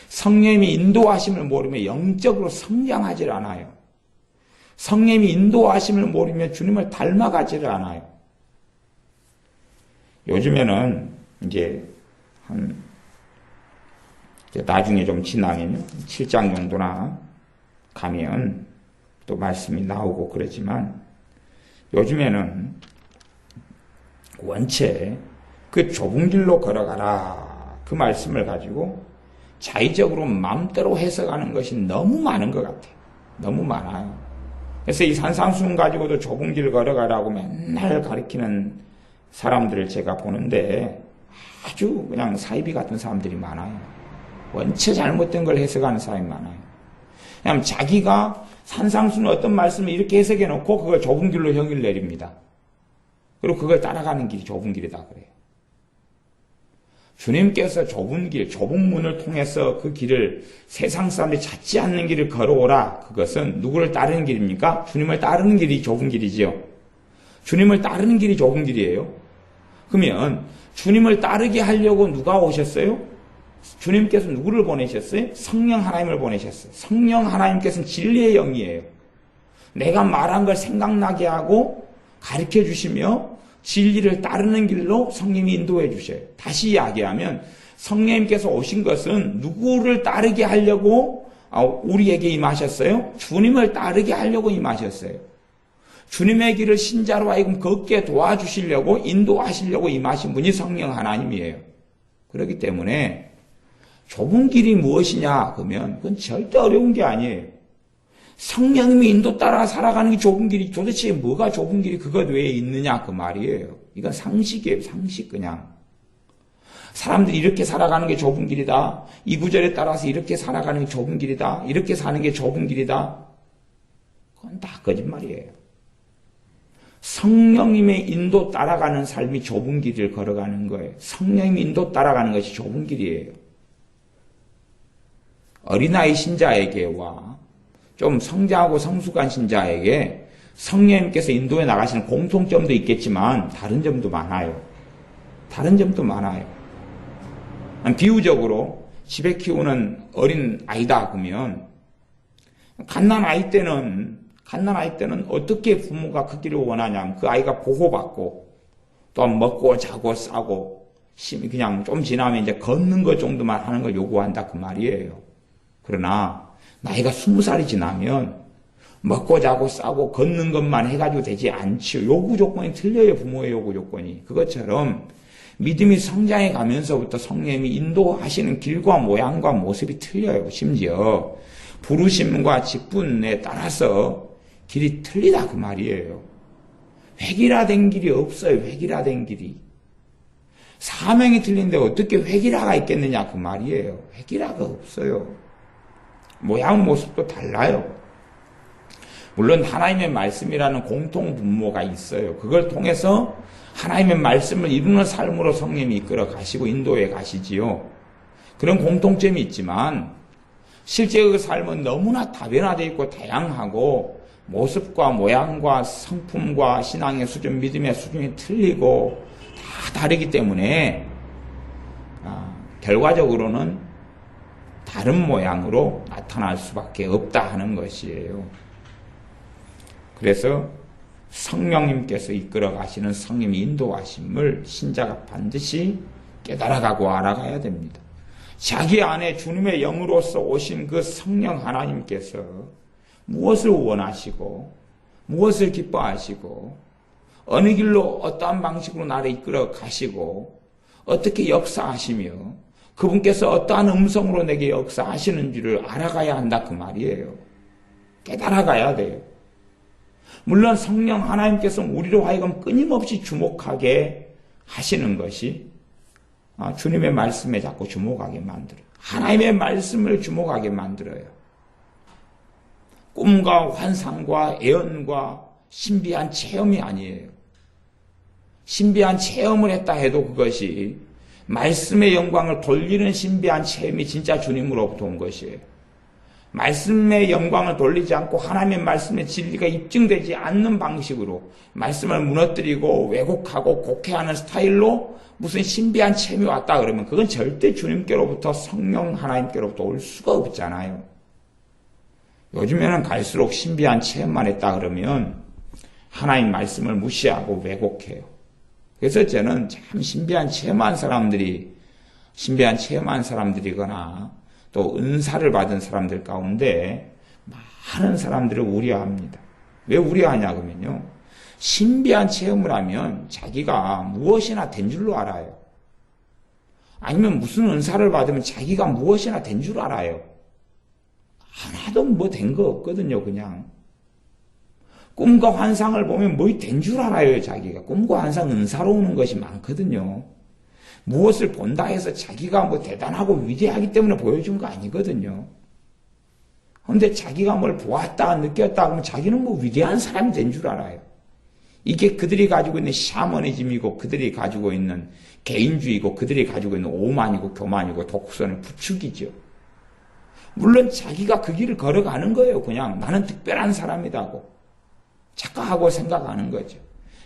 성령님의 인도하심을 모르면 영적으로 성장하지 않아요. 성령님의 인도하심을 모르면 주님을 닮아가지를 않아요. 요즘에는 이제 나중에 좀 지나면 7장 정도나 가면 또 말씀이 나오고 그러지만 요즘에는 원체 그 좁은 길로 걸어가라 그 말씀을 가지고 자의적으로 마음대로 해석하는 것이 너무 많은 것 같아요. 너무 많아요. 그래서 이 산상수훈 가지고도 좁은 길 걸어가라고 맨날 가르치는 사람들을 제가 보는데 아주 그냥 사이비 같은 사람들이 많아요. 원체 잘못된 걸 해석하는 사람이 많아요. 그냥 자기가 산상수는 어떤 말씀을 이렇게 해석해 놓고 그걸 좁은 길로 형을 내립니다. 그리고 그걸 따라가는 길이 좁은 길이다 그래요. 주님께서 좁은 길, 좁은 문을 통해서 그 길을 세상 사람들이 찾지 않는 길을 걸어오라. 그것은 누구를 따르는 길입니까? 주님을 따르는 길이 좁은 길이지요. 주님을 따르는 길이 좁은 길이에요. 그러면 주님을 따르게 하려고 누가 오셨어요? 주님께서 누구를 보내셨어요? 성령 하나님을 보내셨어요. 성령 하나님께서는 진리의 영이에요. 내가 말한 걸 생각나게 하고 가르쳐 주시며 진리를 따르는 길로 성령이 인도해 주셔요. 다시 이야기하면 성령님께서 오신 것은 누구를 따르게 하려고 우리에게 임하셨어요? 주님을 따르게 하려고 임하셨어요. 주님의 길을 신자로 하여금 걷게 도와주시려고 인도하시려고 임하신 분이 성령 하나님이에요. 그렇기 때문에 좁은 길이 무엇이냐 그러면 그건 절대 어려운 게 아니에요. 성령님이 인도 따라 살아가는 게 좁은 길이 도대체 뭐가 좁은 길이 그것 외에 있느냐 그 말이에요. 이건 상식이에요. 상식 그냥. 사람들이 이렇게 살아가는 게 좁은 길이다. 이 구절에 따라서 이렇게 살아가는 게 좁은 길이다. 이렇게 사는 게 좁은 길이다. 그건 다 거짓말이에요. 성령님의 인도 따라가는 삶이 좁은 길을 걸어가는 거예요. 성령님의 인도 따라가는 것이 좁은 길이에요. 어린아이 신자에게와 좀 성장하고 성숙한 신자에게 성령님께서 인도해 나가시는 공통점도 있겠지만 다른 점도 많아요. 다른 점도 많아요. 비유적으로 집에 키우는 어린 아이다 그러면 갓난아이 때는 어떻게 부모가 크기를 원하냐면 그 아이가 보호받고 또 먹고 자고 싸고 그냥 좀 지나면 이제 걷는 것 정도만 하는 걸 요구한다 그 말이에요. 그러나 나이가 20살이 지나면 먹고 자고 싸고 걷는 것만 해가지고 되지 않지요. 요구 조건이 틀려요. 부모의 요구 조건이. 그것처럼 믿음이 성장해 가면서부터 성령님이 인도하시는 길과 모양과 모습이 틀려요. 심지어 부르심과 직분에 따라서 길이 틀리다 그 말이에요. 획일화된 길이 없어요. 획일화된 길이. 사명이 틀린데 어떻게 획일화가 있겠느냐 그 말이에요. 획일화가 없어요. 모양 모습도 달라요. 물론 하나님의 말씀이라는 공통 분모가 있어요. 그걸 통해서 하나님의 말씀을 이루는 삶으로 성령님이 이끌어 가시고 인도해 가시지요. 그런 공통점이 있지만 실제 그 삶은 너무나 다변화되어 있고 다양하고 모습과 모양과 성품과 신앙의 수준, 믿음의 수준이 틀리고 다 다르기 때문에 결과적으로는 다른 모양으로 나타날 수밖에 없다 하는 것이에요. 그래서 성령님께서 이끌어 가시는 성령의 인도하심을 신자가 반드시 깨달아가고 알아가야 됩니다. 자기 안에 주님의 영으로서 오신 그 성령 하나님께서 무엇을 원하시고 무엇을 기뻐하시고 어느 길로 어떠한 방식으로 나를 이끌어 가시고 어떻게 역사하시며 그분께서 어떠한 음성으로 내게 역사하시는지를 알아가야 한다 그 말이에요. 깨달아가야 돼요. 물론 성령 하나님께서 우리로 하여금 끊임없이 주목하게 하시는 것이 주님의 말씀에 자꾸 주목하게 만들어요. 하나님의 말씀을 주목하게 만들어요. 꿈과 환상과 예언과 신비한 체험이 아니에요. 신비한 체험을 했다 해도 그것이 말씀의 영광을 돌리는 신비한 체험이 진짜 주님으로부터 온 것이에요. 말씀의 영광을 돌리지 않고 하나님의 말씀의 진리가 입증되지 않는 방식으로 말씀을 무너뜨리고 왜곡하고 곡해하는 스타일로 무슨 신비한 체험이 왔다 그러면 그건 절대 주님께로부터 성령 하나님께로부터 올 수가 없잖아요. 요즘에는 갈수록 신비한 체험만 했다 그러면 하나님 말씀을 무시하고 왜곡해요. 그래서 저는 참 신비한 체험한 사람들이거나 또 은사를 받은 사람들 가운데 많은 사람들을 우려합니다. 왜 우려하냐 그러면요. 신비한 체험을 하면 자기가 무엇이나 된 줄로 알아요. 아니면 무슨 은사를 받으면 자기가 무엇이나 된 줄 알아요. 하나도 뭐 된 거 없거든요, 그냥. 꿈과 환상을 보면 뭐 된 줄 알아요, 자기가. 꿈과 환상 은사로 오는 것이 많거든요. 무엇을 본다 해서 자기가 뭐 대단하고 위대하기 때문에 보여준 거 아니거든요. 그런데 자기가 뭘 보았다, 느꼈다 하면 자기는 뭐 위대한 사람이 된 줄 알아요. 이게 그들이 가지고 있는 샤머니즘이고 그들이 가지고 있는 개인주의고 그들이 가지고 있는 오만이고 교만이고 독선의 부추기죠. 물론 자기가 그 길을 걸어가는 거예요. 그냥 나는 특별한 사람이라고 착각하고 생각하는 거죠.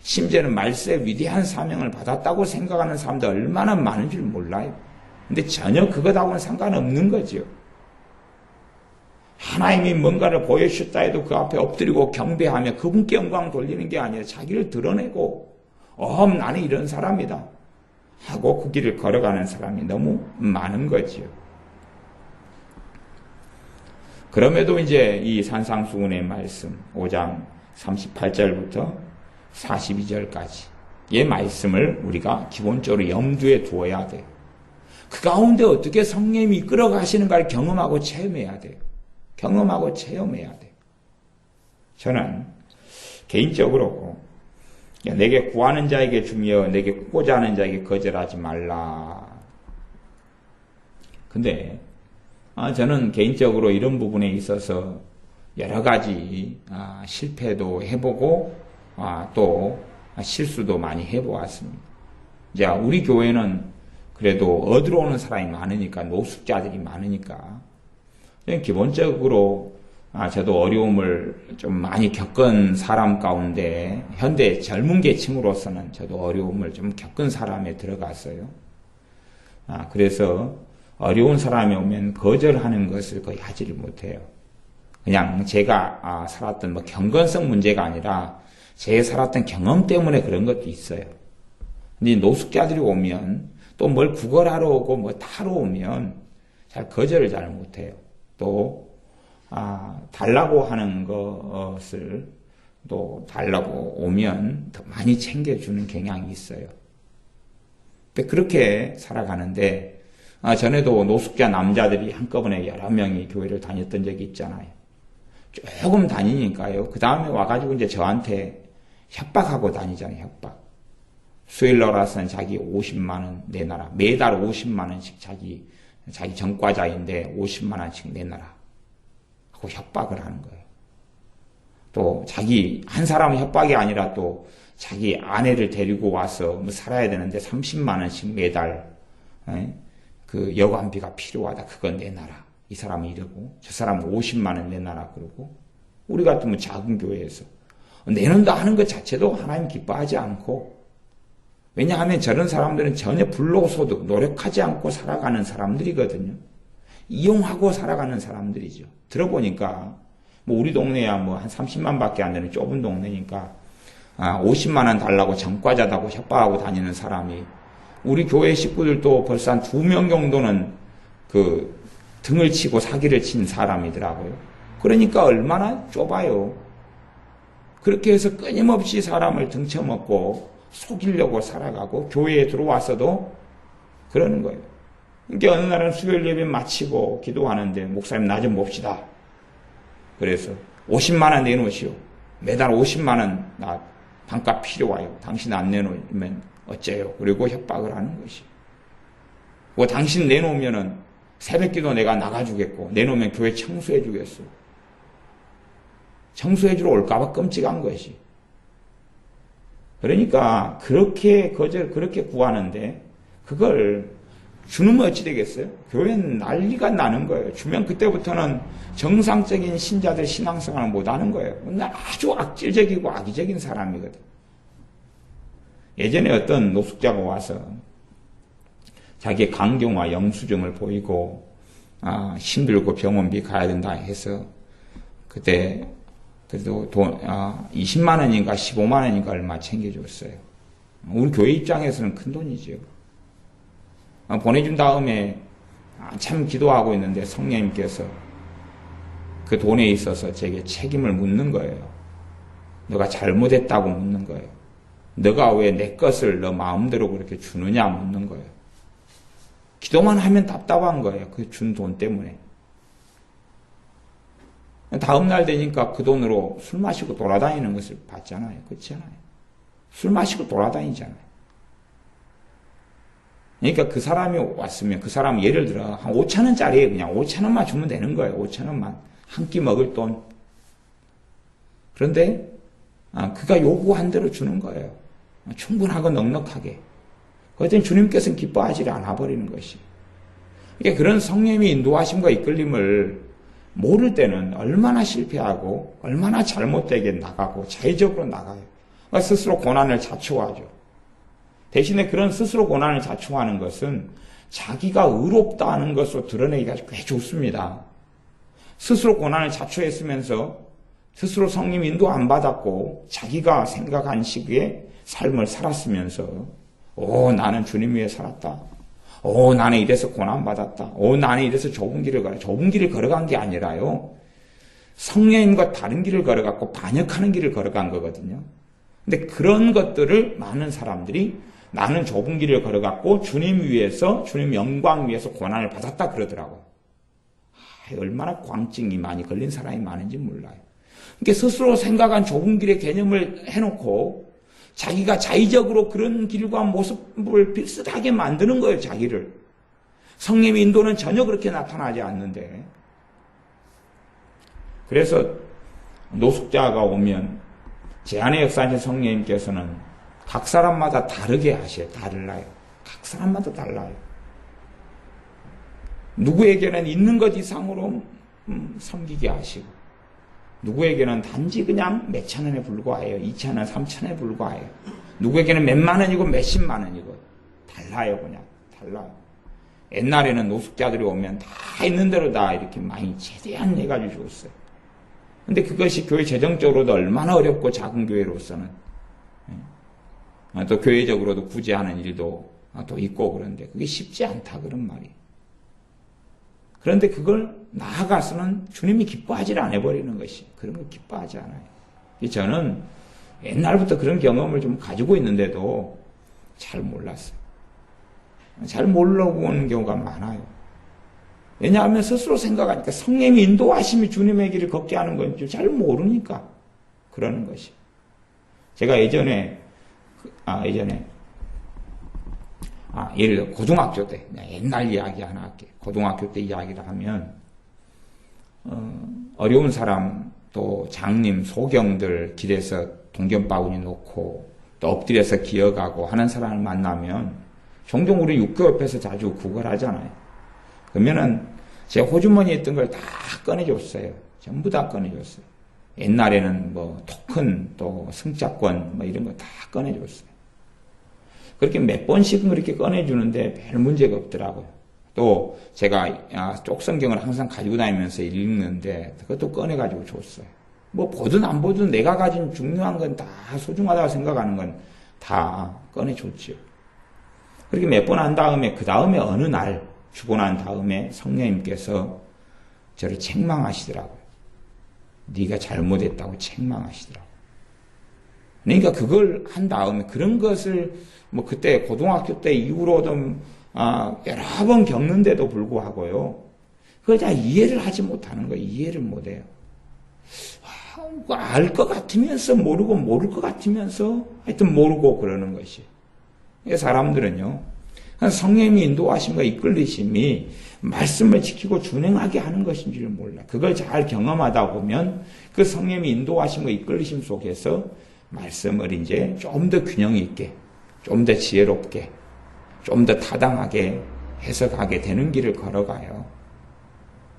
심지어는 말세 위대한 사명을 받았다고 생각하는 사람들 얼마나 많은 줄 몰라요. 근데 전혀 그것하고는 상관없는 거죠. 하나님이 뭔가를 보여주셨다 해도 그 앞에 엎드리고 경배하며 그분께 영광 돌리는 게 아니라 자기를 드러내고 나는 이런 사람이다 하고 그 길을 걸어가는 사람이 너무 많은 거지요. 그럼에도 이제 이 산상수훈의 말씀 5장 38절부터 42절까지 이 말씀을 우리가 기본적으로 염두에 두어야 돼요. 그 가운데 어떻게 성령님이 이끌어 가시는가를 경험하고 체험해야 돼요. 경험하고 체험해야 돼요. 저는 개인적으로 내게 구하는 자에게 주며 내게 꾸고자 하는 자에게 거절하지 말라. 근데 저는 개인적으로 이런 부분에 있어서 여러 가지 실패도 해보고 또 실수도 많이 해보았습니다. 이제 우리 교회는 그래도 얻으러 오는 사람이 많으니까 노숙자들이 많으니까 기본적으로 저도 어려움을 좀 많이 겪은 사람 가운데 현대 젊은 계층으로서는 저도 어려움을 좀 겪은 사람에 들어갔어요. 그래서 어려운 사람이 오면 거절하는 것을 거의 하지를 못해요. 그냥 제가 살았던 경건성 문제가 아니라 제가 살았던 경험 때문에 그런 것도 있어요. 근데 노숙자들이 오면 또 뭘 구걸하러 오고 뭐 타러 오면 잘 거절을 잘 못해요. 또 달라고 하는 것을 또 달라고 오면 더 많이 챙겨주는 경향이 있어요. 근데 그렇게 살아가는데 전에도 노숙자 남자들이 한꺼번에 여러 명이 교회를 다녔던 적이 있잖아요. 조금 다니니까요. 그 다음에 와가지고 이제 저한테 협박하고 다니잖아요. 협박. 수일러라서는 자기 50만원 내놔라. 매달 50만원씩 자기 전과자인데 50만원씩 내놔라. 하고 협박을 하는 거예요. 또 자기 한 사람 협박이 아니라 또 자기 아내를 데리고 와서 뭐 살아야 되는데 30만원씩 매달 그 여관비가 필요하다. 그건 내놔라. 이 사람이 이러고 저 사람은 50만원 내놔라 그러고 우리 같으면 작은 교회에서 내놓는다 하는 것 자체도 하나님 기뻐하지 않고 왜냐하면 저런 사람들은 전혀 불로소득, 노력하지 않고 살아가는 사람들이거든요. 이용하고 살아가는 사람들이죠. 들어보니까 뭐 우리 동네야 뭐 한 30만 밖에 안 되는 좁은 동네니까 50만 원 달라고 전과자다고 협박하고 다니는 사람이 우리 교회 식구들도 벌써 한 2명 정도는 그 등을 치고 사기를 친 사람이더라고요. 그러니까 얼마나 좁아요. 그렇게 해서 끊임없이 사람을 등쳐먹고 속이려고 살아가고 교회에 들어와서도 그러는 거예요. 그러니까 어느 날은 수요일 예배 마치고 기도하는데 목사님 나 좀 봅시다. 그래서 50만 원 내놓으시오. 매달 50만 원 나 반값 필요해요. 당신 안 내놓으면 어째요? 그리고 협박을 하는 것이요. 뭐 당신 내놓으면은 새벽기도 내가 나가주겠고 내놓으면 교회 청소해주겠어. 청소해주러 올까봐 끔찍한 것이. 그러니까 그렇게 그렇게 구하는데 그걸 주는 어찌 되겠어요? 교회는 난리가 나는 거예요. 주면 그때부터는 정상적인 신자들 신앙생활을 못하는 거예요. 아주 악질적이고 악의적인 사람이거든. 예전에 어떤 노숙자가 와서 자기의 강경화 영수증을 보이고 힘들고 병원비 가야 된다 해서 그때 그래도 20만 원인가 15만 원인가 얼마 챙겨줬어요. 우리 교회 입장에서는 큰 돈이죠. 보내준 다음에 참 기도하고 있는데 성령님께서 그 돈에 있어서 제게 책임을 묻는 거예요. 너가 잘못했다고 묻는 거예요. 너가 왜 내 것을 너 마음대로 그렇게 주느냐 묻는 거예요. 기도만 하면 답답한 거예요. 그 준 돈 때문에. 다음날 되니까 그 돈으로 술 마시고 돌아다니는 것을 봤잖아요. 그렇잖아요. 술 마시고 돌아다니잖아요. 그러니까 그 사람이 왔으면 그 사람 예를 들어 한 5천 원짜리에 그냥 5천 원만 주면 되는 거예요. 5천 원만. 한 끼 먹을 돈. 그런데 그가 요구한 대로 주는 거예요. 충분하고 넉넉하게. 그랬더니 주님께서는 기뻐하지 않아 버리는 것이. 그러니까 그런 성령의 인도하심과 이끌림을 모를 때는 얼마나 실패하고 얼마나 잘못되게 나가고 자의적으로 나가요. 스스로 고난을 자초하죠. 대신에 그런 스스로 고난을 자초하는 것은 자기가 의롭다는 것으로 드러내기가 꽤 좋습니다. 스스로 고난을 자초했으면서 스스로 성령 인도 안 받았고 자기가 생각한 시기에 삶을 살았으면서 나는 주님 위해 살았다. 나는 이래서 고난받았다. 나는 이래서 좁은 길을 걸어간 게 아니라요. 성령님과 다른 길을 걸어갔고 반역하는 길을 걸어간 거거든요. 근데 그런 것들을 많은 사람들이 나는 좁은 길을 걸어갔고 주님 위해서, 주님 영광 위해서 고난을 받았다 그러더라고요. 얼마나 광증이 많이 걸린 사람이 많은지 몰라요. 그러니까 스스로 생각한 좁은 길의 개념을 해놓고 자기가 자의적으로 그런 길과 모습을 비슷하게 만드는 거예요, 자기를. 성령의 인도는 전혀 그렇게 나타나지 않는데. 그래서 노숙자가 오면 제 안에 역사하신 성령님께서는 각 사람마다 다르게 하셔요. 달라요. 각 사람마다 달라요. 누구에게는 있는 것 이상으로 섬기게 하시고 누구에게는 단지 그냥 몇천 원에 불과해요. 2천 원, 3천 원에 불과해요. 누구에게는 몇만 원이고 몇십만 원이고 달라요. 그냥 달라요. 옛날에는 노숙자들이 오면 다 있는 대로 다 이렇게 많이 최대한 해가지고 줬어요. 근데 그것이 교회 재정적으로도 얼마나 어렵고 작은 교회로서는 또 교회적으로도 구제하는 일도 또 있고 그런데 그게 쉽지 않다 그런 말이에요. 그런데 그걸 나아가서는 주님이 기뻐하지 않아버리는 것이 그런 거 기뻐하지 않아요. 저는 옛날부터 그런 경험을 좀 가지고 있는데도 잘 몰랐어요. 잘 모르고 오는 경우가 많아요. 왜냐하면 스스로 생각하니까 성령의 인도하심이 주님의 길을 걷게 하는 건지 잘 모르니까 그러는 것이. 제가 예전에 예를 들어 고등학교 때 옛날 이야기 하나 할게요. 고등학교 때 이야기를 하면 어려운 사람 또 장님 소경들 길에서 동전바구니 놓고 또 엎드려서 기어가고 하는 사람을 만나면 종종 우리 육교 옆에서 자주 구걸하잖아요. 그러면은 제 호주머니에 있던 걸 다 꺼내줬어요. 전부 다 꺼내줬어요. 옛날에는 뭐 토큰 또 승차권 뭐 이런 거 다 꺼내줬어요. 그렇게 몇 번씩은 그렇게 꺼내주는데 별 문제가 없더라고요. 또 제가 쪽성경을 항상 가지고 다니면서 읽는데 그것도 꺼내가지고 줬어요. 뭐 보든 안 보든 내가 가진 중요한 건 다 소중하다고 생각하는 건 다 꺼내줬죠. 그렇게 몇 번 한 다음에 그 다음에 어느 날 주고 난 다음에 성령님께서 저를 책망하시더라고요. 네가 잘못했다고 책망하시더라고요. 그러니까 그걸 한 다음에 그런 것을 뭐 그때 고등학교 때 이후로도 여러 번 겪는데도 불구하고요. 그걸 다 이해를 하지 못하는 거예요. 이해를 못해요. 알 것 같으면서 모르고 모를 것 같으면서 하여튼 모르고 그러는 것이. 사람들은요. 성령님이 인도하심과 이끌리심이 말씀을 지키고 준행하게 하는 것인 줄 몰라. 그걸 잘 경험하다 보면 그 성령님이 인도하심과 이끌리심 속에서 말씀을 이제 좀 더 균형 있게, 좀 더 지혜롭게, 좀 더 타당하게 해석하게 되는 길을 걸어가요.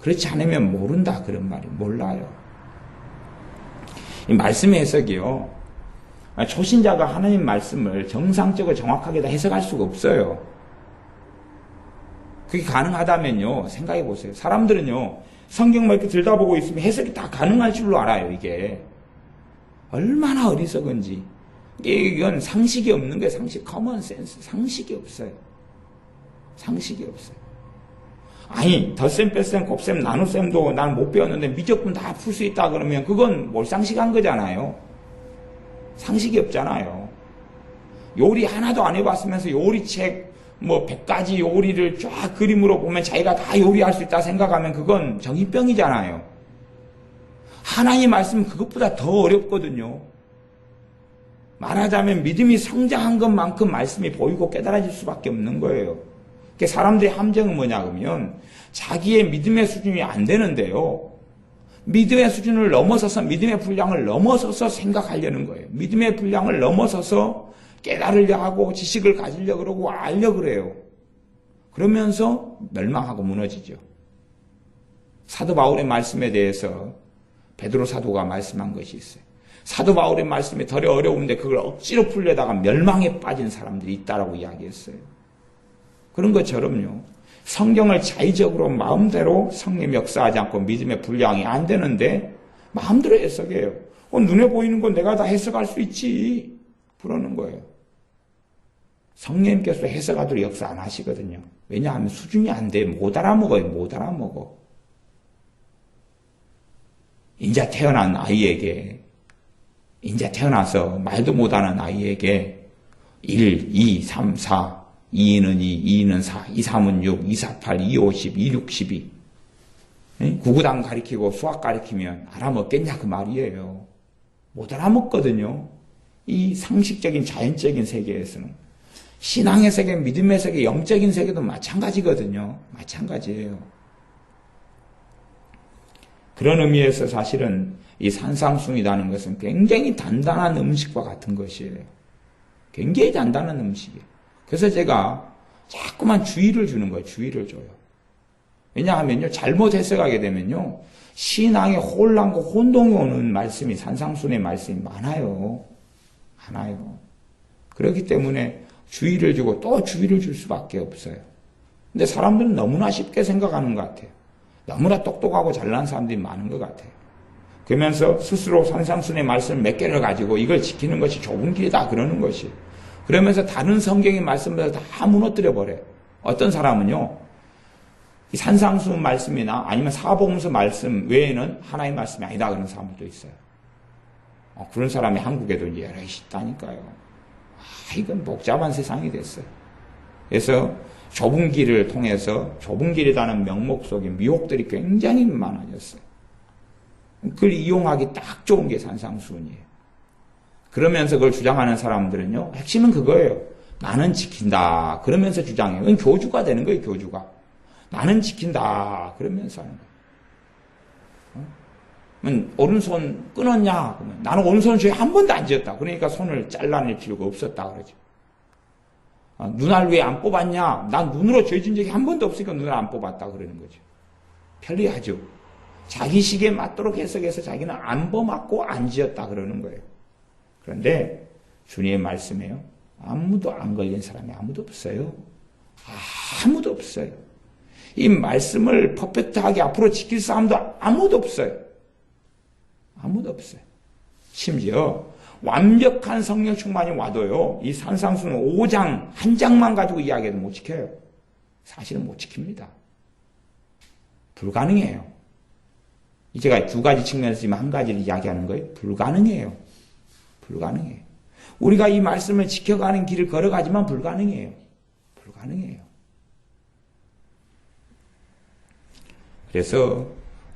그렇지 않으면 모른다 그런 말이 몰라요. 이 말씀의 해석이요. 초신자가 하나님 말씀을 정상적으로 정확하게 다 해석할 수가 없어요. 그게 가능하다면요. 생각해 보세요. 사람들은요. 성경만 이렇게 들여다보고 있으면 해석이 다 가능할 줄로 알아요. 이게. 얼마나 어리석은지. 이건 상식이 없는 거예요. 상식. 커먼 센스. 상식이 없어요. 상식이 없어요. 아니 덧셈, 뺄셈, 곱셈, 나눗셈도 난 못 배웠는데 미적분 다 풀 수 있다 그러면 그건 몰상식한 거잖아요. 상식이 없잖아요. 요리 하나도 안 해봤으면서 요리책 뭐 100가지 요리를 쫙 그림으로 보면 자기가 다 요리할 수 있다 생각하면 그건 정신병이잖아요. 하나님 말씀은 그것보다 더 어렵거든요. 말하자면 믿음이 성장한 것만큼 말씀이 보이고 깨달아질 수밖에 없는 거예요. 그러니까 사람들의 함정은 뭐냐 그러면 자기의 믿음의 수준이 안 되는데요. 믿음의 수준을 넘어서서 믿음의 분량을 넘어서서 생각하려는 거예요. 믿음의 분량을 넘어서서 깨달으려 하고 지식을 가지려 그러고 알려 그래요. 그러면서 멸망하고 무너지죠. 사도 바울의 말씀에 대해서 베드로 사도가 말씀한 것이 있어요. 사도 바울의 말씀이 덜 어려운데 그걸 억지로 풀려다가 멸망에 빠진 사람들이 있다라고 이야기했어요. 그런 것처럼요. 성경을 자의적으로 마음대로 성령 역사하지 않고 믿음의 분량이 안 되는데 마음대로 해석해요. 눈에 보이는 건 내가 다 해석할 수 있지. 그러는 거예요. 성령님께서 해석하도록 역사 안 하시거든요. 왜냐하면 수준이 안 돼. 못 알아먹어요. 못 알아먹어. 인자 태어난 아이에게 인자 태어나서 말도 못하는 아이에게 1, 2, 3, 4 2는 2, 2는 4, 2, 3은 6, 2, 4, 8, 2, 50, 2, 6, 12 구구단 가리키고 수학 가리키면 알아먹겠냐 그 말이에요. 못 알아먹거든요. 이 상식적인 자연적인 세계에서는. 신앙의 세계, 믿음의 세계, 영적인 세계도 마찬가지거든요. 마찬가지예요. 그런 의미에서 사실은 이 산상순이라는 것은 굉장히 단단한 음식과 같은 것이에요. 굉장히 단단한 음식이에요. 그래서 제가 자꾸만 주의를 주는 거예요. 주의를 줘요. 왜냐하면요. 잘못 해석하게 되면요. 신앙에 혼란과 혼동이 오는 말씀이 산상순의 말씀이 많아요. 많아요. 그렇기 때문에 주의를 주고 또 주의를 줄 수밖에 없어요. 근데 사람들은 너무나 쉽게 생각하는 것 같아요. 너무나 똑똑하고 잘난 사람들이 많은 것 같아요. 그러면서 스스로 산상순의 말씀 몇 개를 가지고 이걸 지키는 것이 좁은 길이다 그러는 것이. 그러면서 다른 성경의 말씀을 다 무너뜨려 버려요. 어떤 사람은요. 이 산상순 말씀이나 아니면 사복음서 말씀 외에는 하나의 말씀이 아니다 그런 사람들도 있어요. 그런 사람이 한국에도 이제 여럿이 있다니까요. 이건 복잡한 세상이 됐어요. 그래서 좁은 길을 통해서 좁은 길이라는 명목 속에 미혹들이 굉장히 많아졌어요. 그걸 이용하기 딱 좋은 게 산상순이에요. 그러면서 그걸 주장하는 사람들은요. 핵심은 그거예요. 나는 지킨다. 그러면서 주장해요. 그건 교주가 되는 거예요. 교주가. 나는 지킨다. 그러면서 하는 거예요. 오른손 끊었냐? 그러면 나는 오른손 죄 한 번도 안 지었다. 그러니까 손을 잘라낼 필요가 없었다. 그러죠. 눈알 왜 안 뽑았냐? 난 눈으로 죄 진 적이 한 번도 없으니까 눈알 안 뽑았다. 그러는 거죠. 편리하죠. 자기 식에 맞도록 해석해서 자기는 안 범했고 안 지었다. 그러는 거예요. 그런데 주님의 말씀에요. 아무도 안 걸린 사람이 아무도 없어요. 아무도 없어요. 이 말씀을 퍼펙트하게 앞으로 지킬 사람도 아무도 없어요. 아무도 없어요. 심지어 완벽한 성령 충만이 와도요. 이 산상수는 5장 한 장만 가지고 이야기해도 못 지켜요. 사실은 못 지킵니다. 불가능해요. 제가 두 가지 측면에서 지금 한 가지를 이야기하는 거예요. 불가능해요. 불가능해요. 우리가 이 말씀을 지켜가는 길을 걸어가지만 불가능해요. 불가능해요. 그래서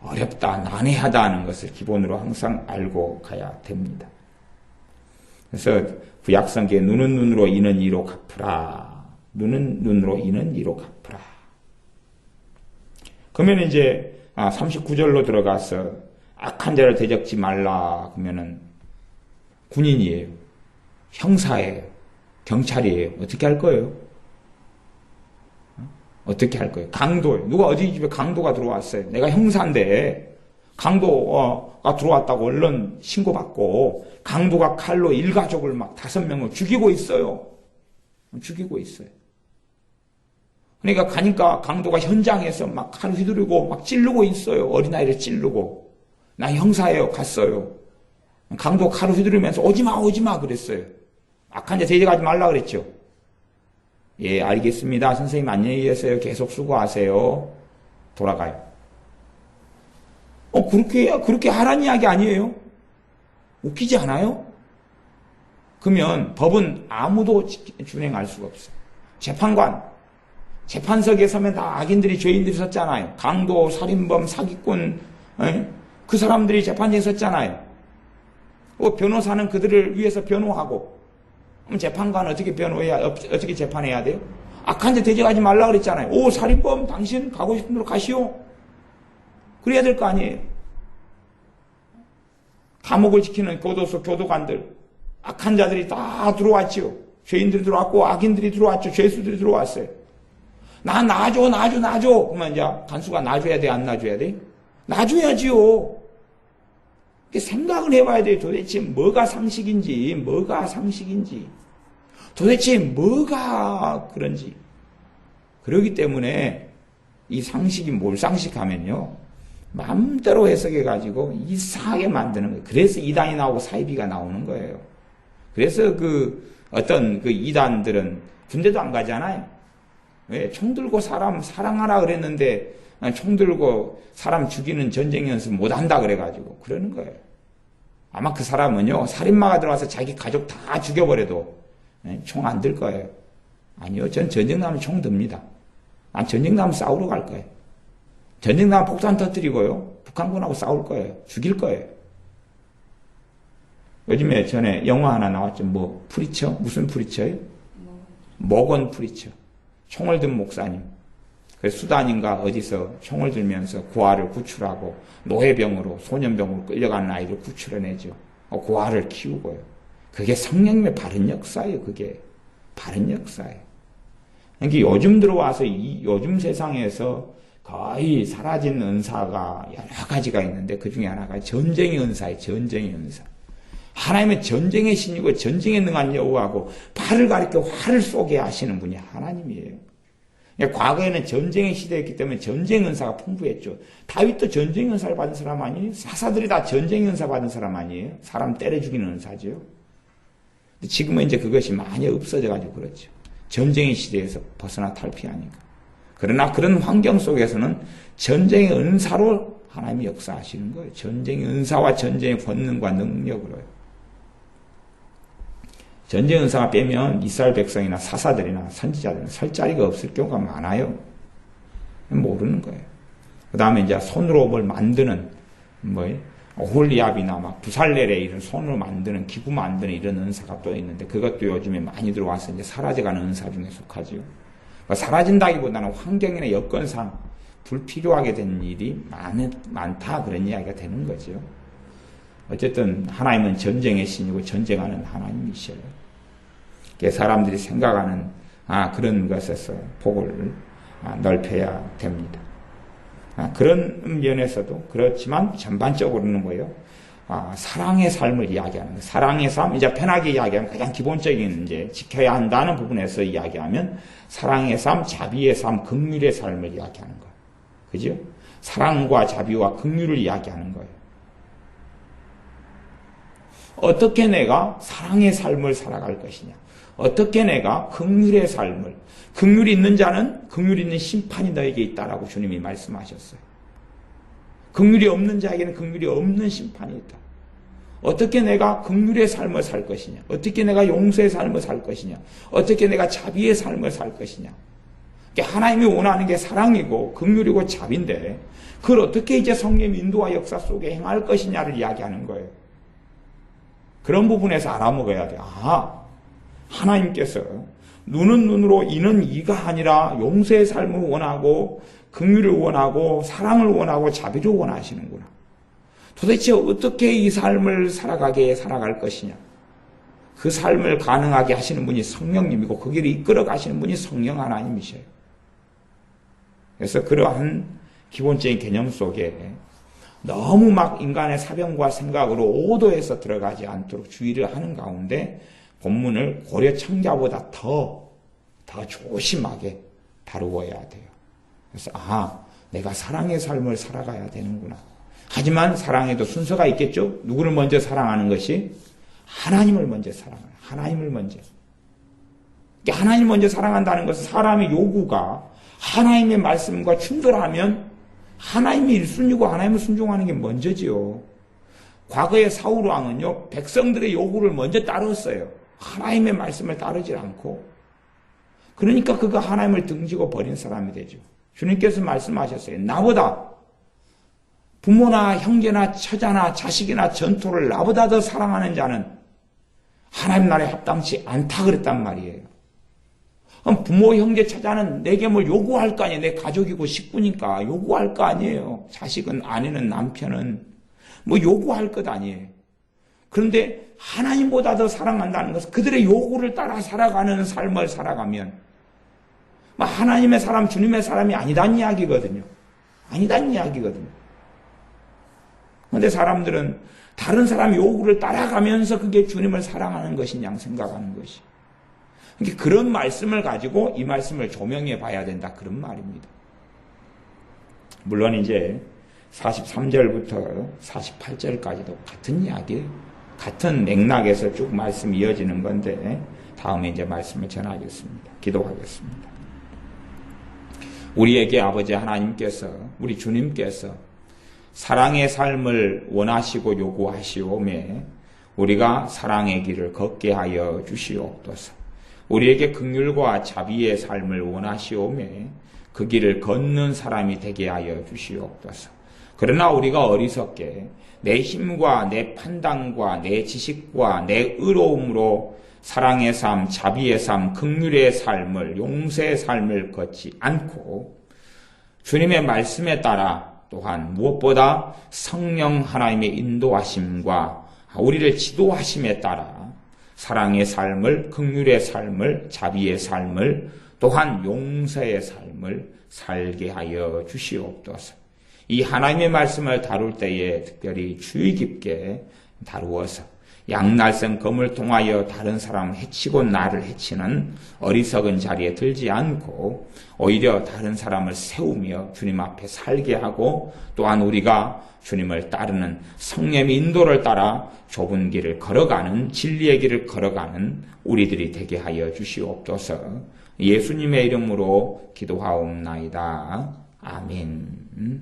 어렵다, 난해하다는 것을 기본으로 항상 알고 가야 됩니다. 그래서 구약성경에 눈은 눈으로 이는 이로 갚으라. 눈은 눈으로 이는 이로 갚으라. 그러면 이제 39절로 들어가서 악한 자를 대적지 말라. 그러면은 군인이에요. 형사예요. 경찰이에요. 어떻게 할 거예요? 어떻게 할 거예요? 강도. 누가 어디 집에 강도가 들어왔어요. 내가 형사인데 강도가 들어왔다고 얼른 신고받고 강도가 칼로 일가족을 막 5명을 죽이고 있어요. 죽이고 있어요. 그러니까 가니까 강도가 현장에서 막 칼 휘두르고 막 찌르고 있어요. 어린아이를 찌르고. 나 형사예요. 갔어요. 강도 칼을 휘두르면서 오지마 오지마 그랬어요. 악한 자 대적하지 말라 그랬죠. 예, 알겠습니다. 선생님 안녕히 계세요. 계속 수고하세요. 돌아가요. 그렇게 하라는 이야기 아니에요? 웃기지 않아요? 그러면 법은 아무도 준행할 수가 없어요. 재판관, 재판석에 서면 다 악인들이 죄인들이 섰잖아요. 강도, 살인범, 사기꾼, 그 사람들이 재판장에 섰잖아요. 변호사는 그들을 위해서 변호하고, 그럼 재판관은 어떻게 변호해야, 어떻게 재판해야 돼요? 악한 데 대적하지 말라 그랬잖아요. 오, 살인범, 당신 가고 싶은 대로 가시오. 그래야 될 거 아니에요. 감옥을 지키는 교도소, 교도관들, 악한 자들이 다 들어왔지요. 죄인들이 들어왔고, 악인들이 들어왔죠. 죄수들이 들어왔어요. 놔줘. 그러면 이제 간수가 놔줘야 돼, 안 놔줘야 돼? 놔줘야지요. 생각을 해봐야 돼요. 도대체 뭐가 상식인지, 도대체 뭐가 그런지. 그러기 때문에 이 상식이 몰상식하면요, 마음대로 해석해가지고 이상하게 만드는 거예요. 그래서 이단이 나오고 사이비가 나오는 거예요. 그래서 어떤 이단들은 군대도 안 가잖아요. 왜? 총 들고 사람 사랑하라 그랬는데 총 들고 사람 죽이는 전쟁 연습 못 한다 그래가지고 그러는 거예요. 아마 그 사람은요, 살인마가 들어와서 자기 가족 다 죽여버려도 총 안 들 거예요. 아니요, 전 전쟁 나면 총 듭니다. 난 전쟁 나면 싸우러 갈 거예요. 전쟁 나면 폭탄 터뜨리고요, 북한군하고 싸울 거예요. 죽일 거예요. 요즘에 전에 영화 하나 나왔죠. 프리처? 무슨 프리처예요? 모건 프리처. 총을 든 목사님. 그래서 수단인가 어디서 총을 들면서 고아를 구출하고 노예병으로, 소년병으로 끌려가는 아이를 구출해내죠. 고아를 키우고요. 그게 성령님의 바른 역사예요. 그게 바른 역사예요. 그러니까 요즘 들어와서 요즘 세상에서 거의 사라진 은사가 여러 가지가 있는데 그 중에 하나가 전쟁의 은사예요. 전쟁의 은사. 하나님은 전쟁의 신이고 전쟁에 능한 여호와고 발을 가리켜 활을 쏘게 하시는 분이 하나님이에요. 과거에는 전쟁의 시대였기 때문에 전쟁 은사가 풍부했죠. 다윗도 전쟁 은사를 받은 사람 아니에요? 사사들이 다 전쟁 은사 받은 사람 아니에요? 사람 때려 죽이는 은사죠. 근데 지금은 이제 그것이 많이 없어져가지고 그렇죠. 전쟁의 시대에서 벗어나 탈피하니까. 그러나 그런 환경 속에서는 전쟁의 은사로 하나님이 역사하시는 거예요. 전쟁의 은사와 전쟁의 권능과 능력으로요. 전쟁 은사가 빼면 이스라엘 백성이나 사사들이나 선지자들은 설 자리가 없을 경우가 많아요. 모르는 거예요. 그 다음에 이제 손으로 뭘 만드는, 오홀리압이나 부살레레 이런 손으로 만드는, 기구 만드는 이런 은사가 또 있는데 그것도 요즘에 많이 들어와서 이제 사라져가는 은사 중에 속하죠. 그러니까 사라진다기보다는 환경이나 여건상 불필요하게 된 일이 많다 그런 이야기가 되는 거죠. 어쨌든 하나님은 전쟁의 신이고 전쟁하는 하나님이셔요. 사람들이 생각하는 그런 것에서 폭을 넓혀야 됩니다. 그런 면에서도 그렇지만 전반적으로는 뭐예요? 사랑의 삶을 이야기하는 거예요. 사랑의 삶, 이제 편하게 이야기하면 가장 기본적인 이제 지켜야 한다는 부분에서 이야기하면 사랑의 삶, 자비의 삶, 긍휼의 삶을 이야기하는 거예요. 그죠? 사랑과 자비와 긍휼을 이야기하는 거예요. 어떻게 내가 사랑의 삶을 살아갈 것이냐? 어떻게 내가 긍휼의 삶을, 긍휼이 있는 자는 긍휼이 있는 심판이 너에게 있다라고 주님이 말씀하셨어요. 긍휼이 없는 자에게는 긍휼이 없는 심판이 있다. 어떻게 내가 긍휼의 삶을 살 것이냐? 어떻게 내가 용서의 삶을 살 것이냐? 어떻게 내가 자비의 삶을 살 것이냐? 하나님이 원하는 게 사랑이고 긍휼이고 자비인데 그걸 어떻게 이제 성령의 인도와 역사 속에 행할 것이냐를 이야기하는 거예요. 그런 부분에서 알아먹어야 돼. 하나님께서 눈은 눈으로 이는 이가 아니라 용서의 삶을 원하고 긍휼을 원하고 사랑을 원하고 자비를 원하시는구나. 도대체 어떻게 이 삶을 살아갈 것이냐. 그 삶을 가능하게 하시는 분이 성령님이고 그 길을 이끌어 가시는 분이 성령 하나님이셔요. 그래서 그러한 기본적인 개념 속에 너무 인간의 사병과 생각으로 오도해서 들어가지 않도록 주의를 하는 가운데 본문을 고려 청자보다 더 조심하게 다루어야 돼요. 그래서 내가 사랑의 삶을 살아가야 되는구나. 하지만 사랑에도 순서가 있겠죠? 누구를 먼저 사랑하는 것이? 하나님을 먼저 사랑하는, 하나님을 먼저. 하나님을 먼저 사랑한다는 것은 사람의 요구가 하나님의 말씀과 충돌하면 하나님이 1순위고 하나님을 순종하는 게 먼저지요. 과거의 사울왕은요, 백성들의 요구를 먼저 따랐어요. 하나님의 말씀을 따르지 않고. 그러니까 그가 하나님을 등지고 버린 사람이 되죠. 주님께서 말씀하셨어요. 나보다 부모나 형제나 처자나 자식이나 전토를 나보다 더 사랑하는 자는 하나님 나라에 합당치 않다 그랬단 말이에요. 그럼 부모, 형제, 처자는 내게 뭘 요구할 거 아니에요. 내 가족이고 식구니까 요구할 거 아니에요. 자식은, 아내는, 남편은 뭐 요구할 것 아니에요. 그런데 하나님보다 더 사랑한다는 것은 그들의 요구를 따라 살아가는 삶을 살아가면 하나님의 사람, 주님의 사람이 아니란 이야기거든요. 아니란 이야기거든요. 그런데 사람들은 다른 사람 요구를 따라가면서 그게 주님을 사랑하는 것이냐 생각하는 것이. 그러니까 그런 말씀을 가지고 이 말씀을 조명해 봐야 된다. 그런 말입니다. 물론 이제 43절부터 48절까지도 같은 이야기예요. 같은 맥락에서 쭉 말씀이 이어지는 건데 다음에 이제 말씀을 전하겠습니다. 기도하겠습니다. 우리에게 아버지 하나님께서, 우리 주님께서 사랑의 삶을 원하시고 요구하시오매 우리가 사랑의 길을 걷게 하여 주시옵소서. 우리에게 긍휼과 자비의 삶을 원하시오매 그 길을 걷는 사람이 되게 하여 주시옵소서. 그러나 우리가 어리석게 내 힘과 내 판단과 내 지식과 내 의로움으로 사랑의 삶, 자비의 삶, 긍휼의 삶을, 용서의 삶을 걷지 않고 주님의 말씀에 따라 또한 무엇보다 성령 하나님의 인도하심과 우리를 지도하심에 따라 사랑의 삶을, 긍휼의 삶을, 자비의 삶을, 또한 용서의 삶을 살게 하여 주시옵소서. 이 하나님의 말씀을 다룰 때에 특별히 주의 깊게 다루어서 양날성 검을 통하여 다른 사람을 해치고 나를 해치는 어리석은 자리에 들지 않고 오히려 다른 사람을 세우며 주님 앞에 살게 하고 또한 우리가 주님을 따르는 성령의 인도를 따라 좁은 길을 걸어가는 진리의 길을 걸어가는 우리들이 되게 하여 주시옵소서. 예수님의 이름으로 기도하옵나이다. 아멘.